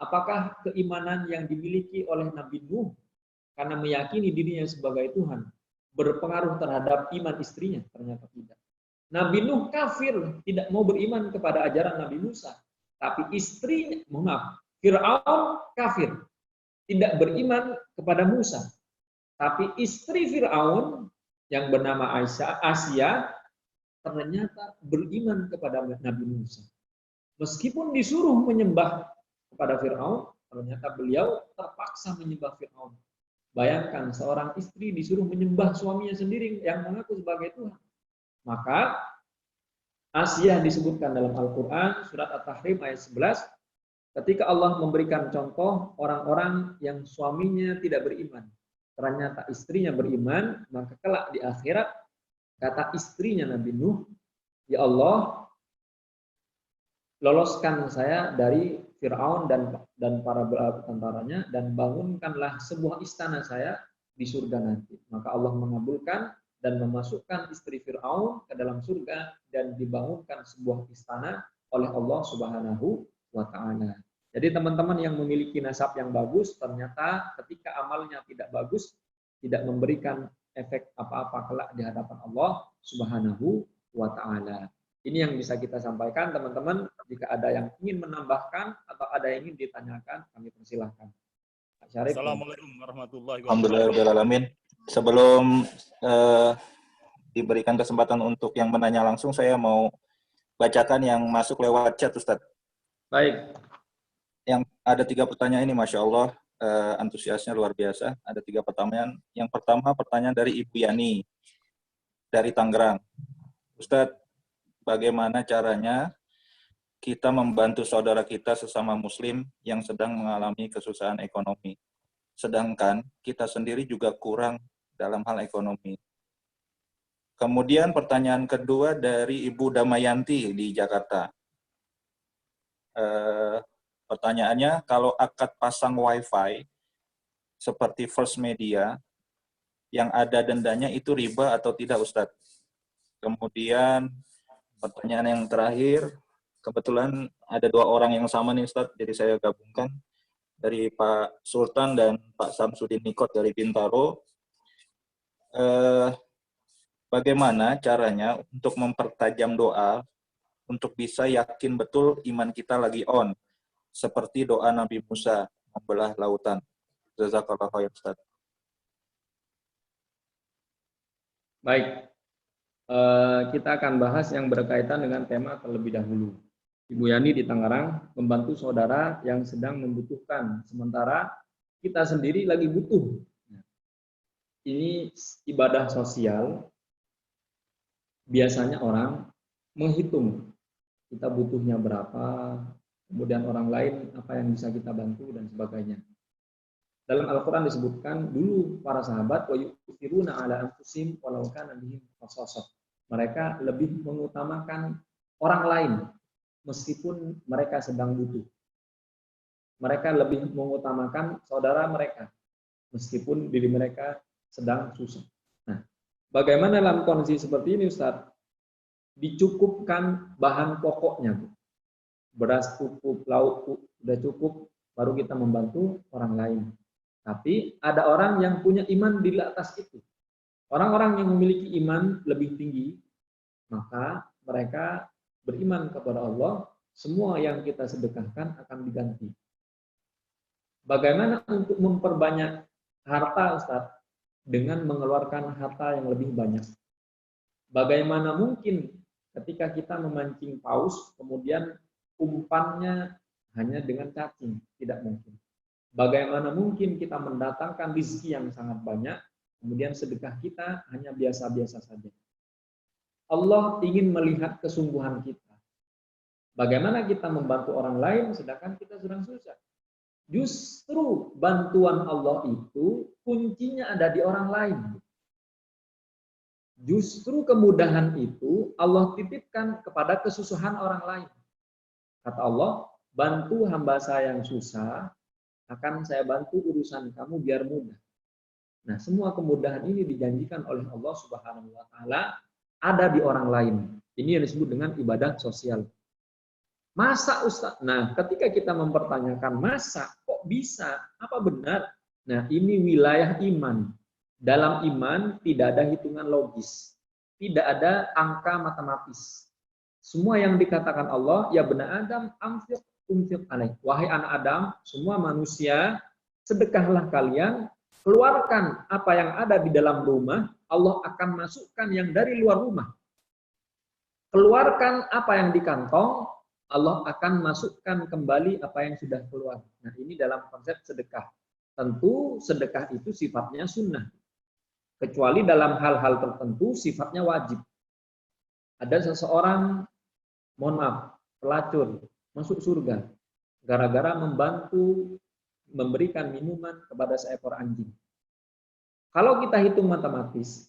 Apakah keimanan yang dimiliki oleh Nabi Nuh karena meyakini dirinya sebagai Tuhan berpengaruh terhadap iman istrinya? Ternyata tidak. Nabi Nuh kafir, tidak mau beriman kepada ajaran Nabi Musa. Tapi istrinya, maaf, Fir'aun kafir, tidak beriman kepada Musa. Tapi istri Fir'aun yang bernama Asia ternyata beriman kepada Nabi Musa. Meskipun disuruh menyembah kepada Fir'aun, ternyata beliau terpaksa menyembah Fir'aun. Bayangkan seorang istri disuruh menyembah suaminya sendiri yang mengaku sebagai Tuhan. Maka Asia disebutkan dalam Al-Quran, surat At-Tahrim ayat 11, ketika Allah memberikan contoh orang-orang yang suaminya tidak beriman. Ternyata istrinya beriman, maka kelak di akhirat, kata istrinya Nabi Nuh, ya Allah, loloskan saya dari Fir'aun dan para tentaranya, dan bangunkanlah sebuah istana saya di surga nanti. Maka Allah mengabulkan dan memasukkan istri Fir'aun ke dalam surga dan dibangunkan sebuah istana oleh Allah Subhanahu wa taala. Jadi teman-teman yang memiliki nasab yang bagus, ternyata ketika amalnya tidak bagus, tidak memberikan efek apa-apa kelak di hadapan Allah Subhanahu wa taala. Ini yang bisa kita sampaikan, teman-teman. Jika ada yang ingin menambahkan atau ada yang ingin ditanyakan, kami persilahkan. Assalamualaikum warahmatullahi Alhamdulillah wabarakatuh. Sebelum diberikan kesempatan untuk yang menanya langsung, saya mau bacakan yang masuk lewat chat, Ustadz. Baik. Yang ada 3 pertanyaan ini, Masya Allah, antusiasnya luar biasa. Ada 3 pertanyaan. Yang pertama, pertanyaan dari Ibu Yani, dari Tangerang. Ustadz, bagaimana caranya kita membantu saudara kita sesama muslim yang sedang mengalami kesusahan ekonomi, sedangkan kita sendiri juga kurang dalam hal ekonomi. Kemudian pertanyaan kedua dari Ibu Damayanti di Jakarta. Pertanyaannya, kalau akad pasang wifi seperti First Media yang ada dendanya itu riba atau tidak, Ustadz? Kemudian pertanyaan yang terakhir, kebetulan ada 2 orang yang sama nih, Ustadz, jadi saya gabungkan, dari Pak Sultan dan Pak Samsudin Nikot dari Bintaro. Bagaimana caranya untuk mempertajam doa untuk bisa yakin betul iman kita lagi on, seperti doa Nabi Musa membelah lautan. Jazakallah khair, Ustaz. Baik. Kita akan bahas yang berkaitan dengan tema terlebih dahulu. Ibu Yani di Tangerang membantu saudara yang sedang membutuhkan, sementara kita sendiri lagi butuh. Ini ibadah sosial. Biasanya orang menghitung kita butuhnya berapa, kemudian orang lain apa yang bisa kita bantu dan sebagainya. Dalam Al-Quran disebutkan dulu para sahabat wa yu'thiruna ala anfusihim walau kana bihim khasasah. Mereka lebih mengutamakan orang lain meskipun mereka sedang butuh. Mereka lebih mengutamakan saudara mereka meskipun diri mereka sedang susah. Nah, bagaimana dalam kondisi seperti ini, Ustaz? dicukupkan bahan pokoknya, Bu. Beras cukup, lauk sudah cukup, baru kita membantu orang lain. Tapi ada orang yang punya iman di atas itu. Orang-orang yang memiliki iman lebih tinggi, maka mereka beriman kepada Allah, semua yang kita sedekahkan akan diganti. Bagaimana untuk memperbanyak harta, Ustaz? Dengan mengeluarkan harta yang lebih banyak. Bagaimana mungkin ketika kita memancing paus, kemudian umpannya hanya dengan cacing? Tidak mungkin. Bagaimana mungkin kita mendatangkan rezeki yang sangat banyak, kemudian sedekah kita hanya biasa-biasa saja? Allah ingin melihat kesungguhan kita. Bagaimana kita membantu orang lain sedangkan kita sedang susah? Justru bantuan Allah itu kuncinya ada di orang lain. Justru kemudahan itu Allah titipkan kepada kesusahan orang lain. Kata Allah, bantu hamba saya yang susah, akan saya bantu urusan kamu biar mudah. Nah, semua kemudahan ini dijanjikan oleh Allah Subhanahu wa taala ada di orang lain. Ini yang disebut dengan ibadah sosial. Masa Ustaz? Nah, ketika kita mempertanyakan masa, kok bisa? Apa benar? Nah, ini wilayah iman. Dalam iman tidak ada hitungan logis. Tidak ada angka matematis. Semua yang dikatakan Allah, ya benar Adam, amfiq alaih. Wahai anak Adam, semua manusia, sedekahlah kalian, keluarkan apa yang ada di dalam rumah, Allah akan masukkan yang dari luar rumah. Keluarkan apa yang di kantong, Allah akan masukkan kembali apa yang sudah keluar. Nah, ini dalam konsep sedekah. Tentu sedekah itu sifatnya sunnah. Kecuali dalam hal-hal tertentu sifatnya wajib. Ada seseorang, mohon maaf, pelacur, masuk surga gara-gara membantu memberikan minuman kepada seekor anjing. Kalau kita hitung matematis,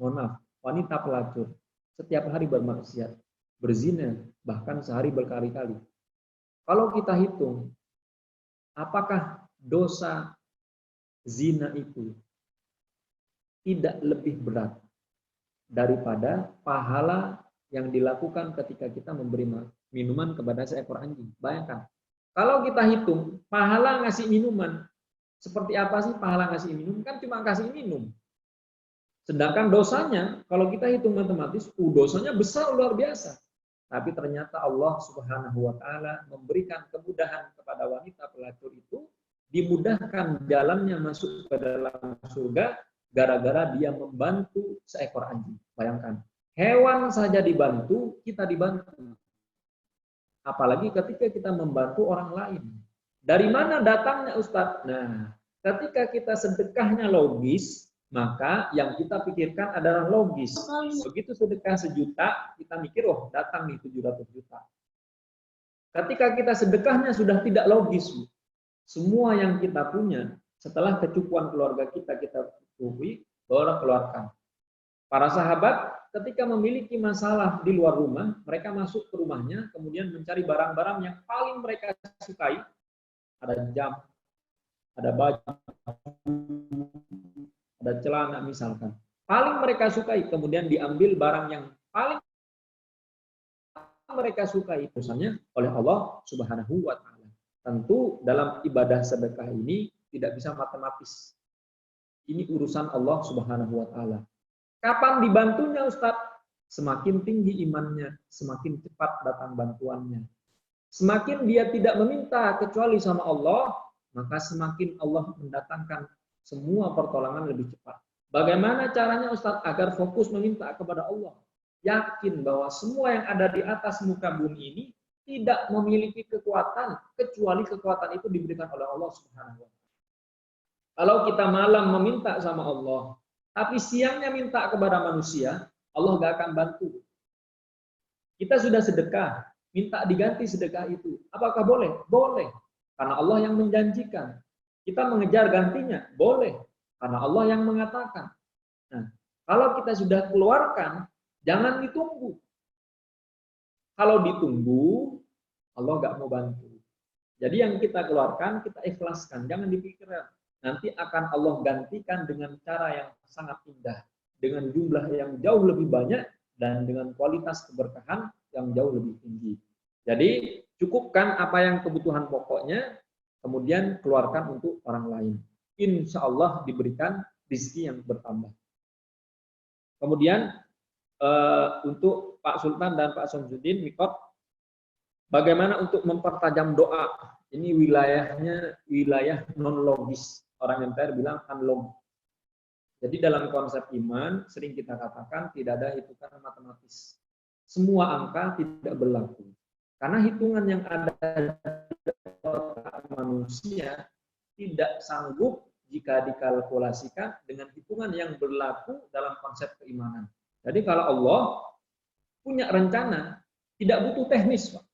mohon maaf, wanita pelacur setiap hari bermaksiat, berzina, bahkan sehari berkali-kali. Kalau kita hitung, apakah dosa zina itu tidak lebih berat daripada pahala yang dilakukan ketika kita memberi minuman kepada seekor anjing? Bayangkan, kalau kita hitung pahala ngasih minuman, seperti apa sih pahala ngasih minum? Kan cuma kasih minum. Sedangkan dosanya, kalau kita hitung matematis, dosanya besar luar biasa. Tapi ternyata Allah Subhanahu wa taala memberikan kemudahan kepada wanita pelacur itu, dimudahkan jalannya masuk ke dalam surga gara-gara dia membantu seekor anjing. Bayangkan, hewan saja dibantu, kita dibantu. Apalagi ketika kita membantu orang lain. Dari mana datangnya Ustadz? Nah, ketika kita sedekahnya logis, maka yang kita pikirkan adalah logis. Begitu sedekah 1 juta, kita mikir, oh datang nih 700 juta. Ketika kita sedekahnya sudah tidak logis, semua yang kita punya, setelah kecukupan keluarga kita cukupi, baru keluarkan. Para sahabat ketika memiliki masalah di luar rumah, mereka masuk ke rumahnya, kemudian mencari barang-barang yang paling mereka sukai. Ada jam, ada baju, ada celana misalkan. Paling mereka sukai, kemudian diambil barang yang paling mereka sukai, misalnya oleh Allah Subhanahu wa taala. Tentu dalam ibadah sedekah ini tidak bisa matematis. Ini urusan Allah Subhanahu wa taala. Kapan dibantunya Ustadz? Semakin tinggi imannya, semakin cepat datang bantuannya. Semakin dia tidak meminta kecuali sama Allah, maka semakin Allah mendatangkan semua pertolongan lebih cepat. Bagaimana caranya Ustadz agar fokus meminta kepada Allah? Yakin bahwa semua yang ada di atas muka bumi ini tidak memiliki kekuatan kecuali kekuatan itu diberikan oleh Allah Subhanahu wa taala. Kalau kita malam meminta sama Allah, tapi siangnya minta kepada manusia, Allah gak akan bantu. Kita sudah sedekah, minta diganti sedekah itu. Apakah boleh? Boleh. Karena Allah yang menjanjikan. Kita mengejar gantinya? Boleh. Karena Allah yang mengatakan. Nah, kalau kita sudah keluarkan, jangan ditunggu. Kalau ditunggu, Allah gak mau bantu. Jadi yang kita keluarkan, kita ikhlaskan. Jangan dipikirkan. Nanti akan Allah gantikan dengan cara yang sangat indah. Dengan jumlah yang jauh lebih banyak dan dengan kualitas keberkahan yang jauh lebih tinggi. Jadi cukupkan apa yang kebutuhan pokoknya, kemudian keluarkan untuk orang lain. Insya Allah diberikan rezeki yang bertambah. Kemudian untuk Pak Sultan dan Pak Samsudin Mikot, bagaimana untuk mempertajam doa? Ini wilayahnya wilayah non logis. Orang MTR bilang unlog. Jadi dalam konsep iman sering kita katakan tidak ada hitungan matematis. Semua angka tidak berlaku. Karena hitungan yang ada di otak manusia tidak sanggup jika dikalkulasikan dengan hitungan yang berlaku dalam konsep keimanan. Jadi kalau Allah punya rencana, tidak butuh teknis, Pak.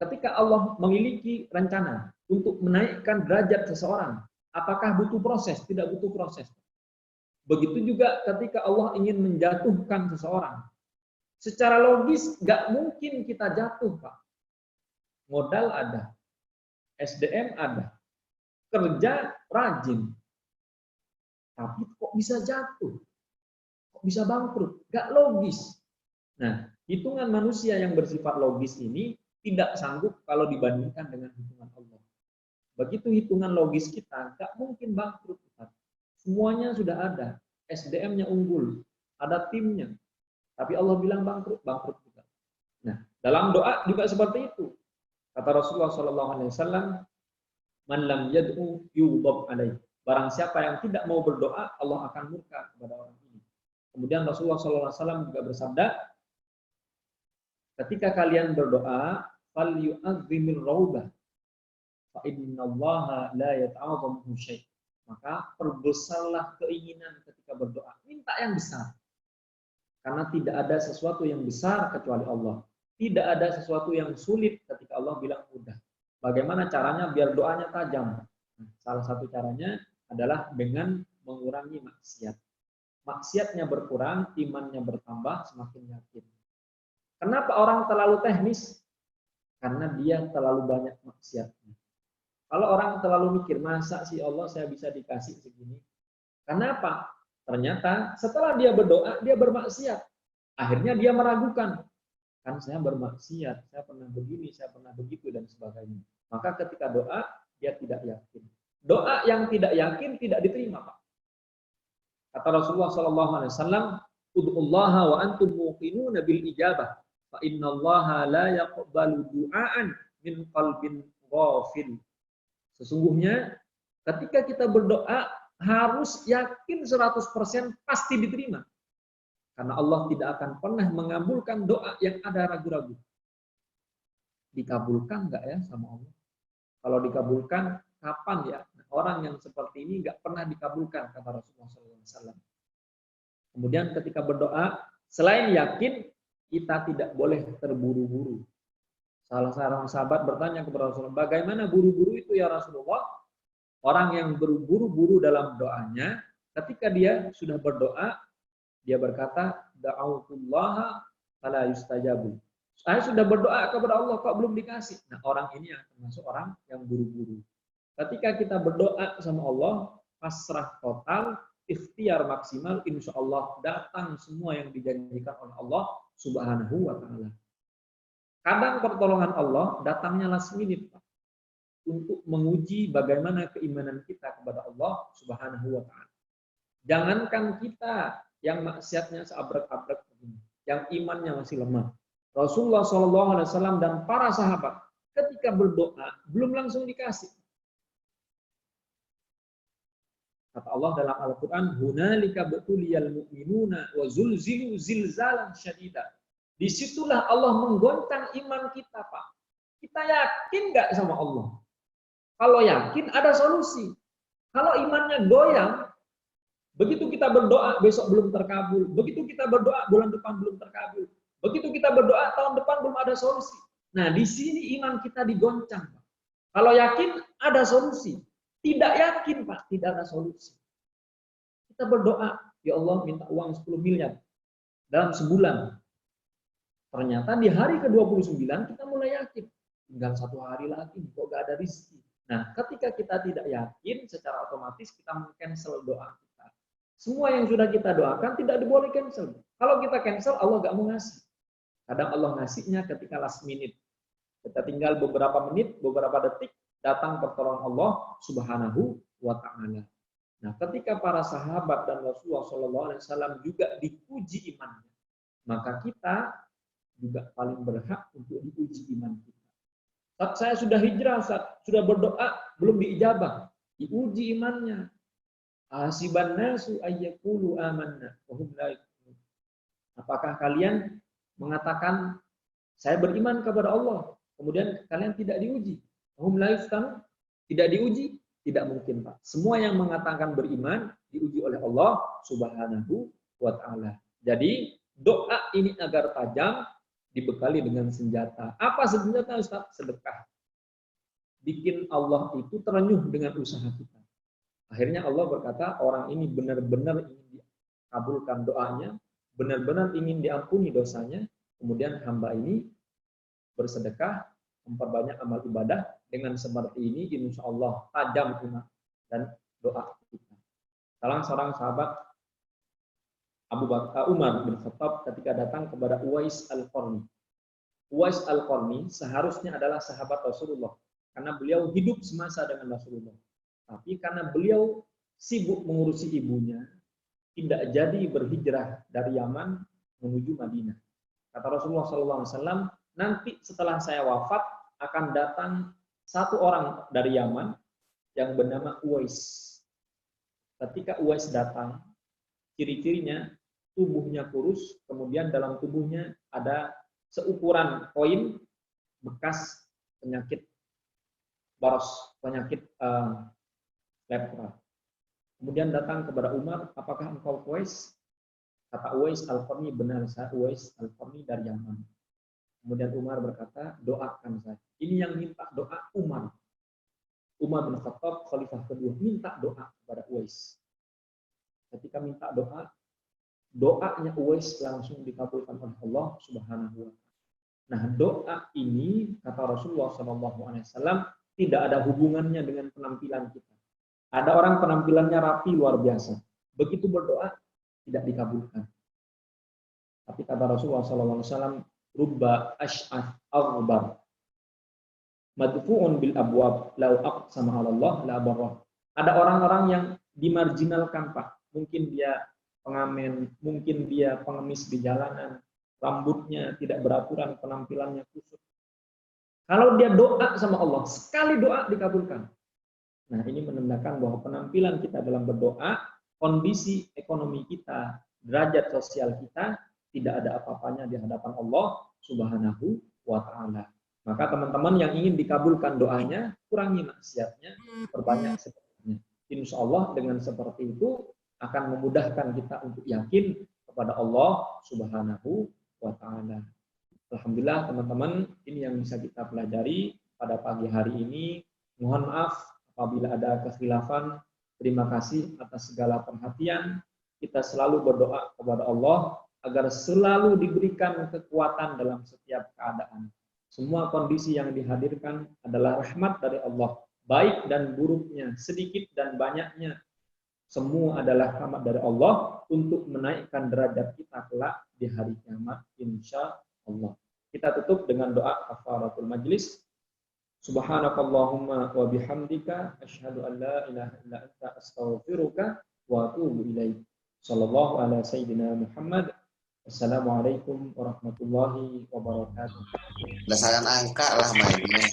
Ketika Allah memiliki rencana untuk menaikkan derajat seseorang, apakah butuh proses? Tidak butuh proses. Begitu juga ketika Allah ingin menjatuhkan seseorang. Secara logis, nggak mungkin kita jatuh, Pak. Modal ada, SDM ada, kerja rajin. Tapi kok bisa jatuh? Kok bisa bangkrut? Nggak logis. Nah, hitungan manusia yang bersifat logis ini tidak sanggup kalau dibandingkan dengan hitungan Allah. Begitu hitungan logis kita, nggak mungkin bangkrut. Semuanya sudah ada, SDM-nya unggul, ada timnya. Tapi Allah bilang bangkrut juga. Nah, dalam doa juga seperti itu. Kata Rasulullah SAW, "Man lam yad'u yughdab alaih." Barang siapa yang tidak mau berdoa, Allah akan murka kepada orang ini. Kemudian Rasulullah SAW juga bersabda, ketika kalian berdoa, falyu'azzimir raubah, fa innallaha la yata'adhamu syai'. Maka perbesarlah keinginan ketika berdoa. Minta yang besar. Karena tidak ada sesuatu yang besar kecuali Allah. Tidak ada sesuatu yang sulit ketika Allah bilang mudah. Bagaimana caranya biar doanya tajam? Salah satu caranya adalah dengan mengurangi maksiat. Maksiatnya berkurang, imannya bertambah, semakin yakin. Kenapa orang terlalu teknis? Karena dia terlalu banyak maksiatnya. Kalau orang terlalu mikir, masa sih Allah saya bisa dikasih segini? Kenapa? Ternyata setelah dia berdoa, dia bermaksiat. Akhirnya dia meragukan. Kan saya bermaksiat, saya pernah begini, saya pernah begitu, dan sebagainya. Maka ketika doa, dia tidak yakin. Doa yang tidak yakin tidak diterima, Pak. Kata Rasulullah SAW, "Ud'ullaha wa antum muqinuna bil ijabah, fa innallaha la yaqbalu du'aan min qalbin ghafil." Sesungguhnya ketika kita berdoa harus yakin 100% pasti diterima. Karena Allah tidak akan pernah mengabulkan doa yang ada ragu-ragu. Dikabulkan nggak ya sama Allah? Kalau dikabulkan, kapan ya? Orang yang seperti ini nggak pernah dikabulkan, kata Rasulullah SAW. Kemudian ketika berdoa, selain yakin, kita tidak boleh terburu-buru. Salah seorang sahabat bertanya kepada Rasulullah, bagaimana buru-buru itu ya Rasulullah? Orang yang berburu-buru dalam doanya, ketika dia sudah berdoa, dia berkata, da'autullaha fala yustajabu. Saya sudah berdoa kepada Allah, kok belum dikasih? Nah, orang ini yang termasuk orang yang buru-buru. Ketika kita berdoa sama Allah, pasrah total, ikhtiar maksimal, insya Allah datang semua yang dijanjikan oleh Allah Subhanahu wa Ta'ala. Kadang pertolongan Allah datangnya last minute, Pak, untuk menguji bagaimana keimanan kita kepada Allah Subhanahu wa Ta'ala. Jangankan kita yang maksiatnya seabrek-abrek begini, yang imannya masih lemah. Rasulullah SAW dan para sahabat ketika berdoa belum langsung dikasih. Kata Allah dalam Al-Quran, "Hunalika betuliyal mu'minuna wa zulzilu zilzalan syadida." Disitulah Allah menggoncang iman kita, Pak. Kita yakin nggak sama Allah? Kalau yakin ada solusi. Kalau imannya goyang, begitu kita berdoa besok belum terkabul, begitu kita berdoa bulan depan belum terkabul, begitu kita berdoa tahun depan belum ada solusi. Nah, di sini iman kita digoncang, Pak. Kalau yakin ada solusi, tidak yakin, Pak, tidak ada solusi. Kita berdoa, ya Allah minta uang 10 miliar dalam sebulan. Ternyata di hari ke-29 kita mulai yakin, tinggal 1 hari lagi, kok gak ada rezeki. Nah, ketika kita tidak yakin, secara otomatis kita men-cancel doa kita. Semua yang sudah kita doakan tidak diboleh cancel. Kalau kita cancel, Allah nggak mau ngasih. Kadang Allah ngasihnya ketika last minute. Kita tinggal beberapa menit, beberapa detik, datang pertolongan Allah Subhanahu wa Ta'ala. Nah, ketika para sahabat dan Rasulullah SAW juga diuji imannya, maka kita juga paling berhak untuk diuji iman kita. Saat saya sudah hijrah, saat sudah berdoa, belum diijabah, diuji imannya. Hasiban nasu ayyaqulu amanna wa hum la yu'minun. Apakah kalian mengatakan saya beriman kepada Allah, kemudian kalian tidak diuji? Hum la yu'minun, tidak diuji? Tidak mungkin, Pak. Semua yang mengatakan beriman diuji oleh Allah Subhanahu wa Ta'ala. Jadi, doa ini agar tajam dibekali dengan senjata. Apa senjata, Ustaz? Sedekah. Bikin Allah itu terenyuh dengan usaha kita. Akhirnya Allah berkata, orang ini benar-benar ingin dikabulkan doanya, benar-benar ingin diampuni dosanya, kemudian hamba ini bersedekah, memperbanyak amal ibadah, dengan seperti ini insya Allah tajam iman dan doa kita. Salah seorang sahabat Umar bin Khattab ketika datang kepada Uwais Al-Qarni. Uwais Al-Qarni seharusnya adalah sahabat Rasulullah karena beliau hidup semasa dengan Rasulullah. Tapi karena beliau sibuk mengurusi ibunya, tidak jadi berhijrah dari Yaman menuju Madinah. Kata Rasulullah SAW, nanti setelah saya wafat akan datang satu orang dari Yaman yang bernama Uwais. Ketika Uwais datang, ciri-cirinya tubuhnya kurus, kemudian dalam tubuhnya ada seukuran koin bekas penyakit baros, penyakit lepra. Kemudian datang kepada Umar, apakah engkau Uwais? Kata Uwais Al-Qarni, benar saya Uwais Al-Qarni dari Yaman. Kemudian Umar berkata, doakan saya. Ini yang minta doa Umar. Umar bin Khattab, khalifah kedua, minta doa kepada Uwais. Ketika minta doa, doanya Uwais langsung dikabulkan oleh Allah Subhanahu wa Ta'ala. Nah, doa ini kata Rasulullah SAW tidak ada hubungannya dengan penampilan kita. Ada orang penampilannya rapi luar biasa, begitu berdoa tidak dikabulkan. Tapi kata Rasulullah SAW, rubba ash'ath aghbar madfu'un bil abwab law aqsama 'ala Allah la barrah. Ada orang-orang yang dimarginalkan, Pak. Mungkin dia pengamen, mungkin dia pengemis di jalanan, rambutnya tidak beraturan, penampilannya kusut. Kalau dia doa sama Allah, sekali doa dikabulkan. Nah, ini menandakan bahwa penampilan kita dalam berdoa, kondisi ekonomi kita, derajat sosial kita tidak ada apa-apanya di hadapan Allah Subhanahu wa Ta'ala. Maka teman-teman yang ingin dikabulkan doanya, kurangi maksiatnya, perbanyak sedekahnya. Insya Allah dengan seperti itu akan memudahkan kita untuk yakin kepada Allah Subhanahu wa Ta'ala. Alhamdulillah teman-teman, ini yang bisa kita pelajari pada pagi hari ini. Mohon maaf apabila ada kekhilafan. Terima kasih atas segala perhatian. Kita selalu berdoa kepada Allah agar selalu diberikan kekuatan dalam setiap keadaan. Semua kondisi yang dihadirkan adalah rahmat dari Allah. Baik dan buruknya, sedikit dan banyaknya, semua adalah rahmat dari Allah untuk menaikkan derajat kita kelak di hari kiamat, insya Allah. Kita tutup dengan doa kafaratul majlis. Subhanakallahumma wa bihamdika asyhadu an la ilaha illa anta astaghfiruka wa atubu ilaik. Sallallahu ala sayyidina Muhammad. Assalamualaikum warahmatullahi wabarakatuh. Berdasarkan angka lah mainnya.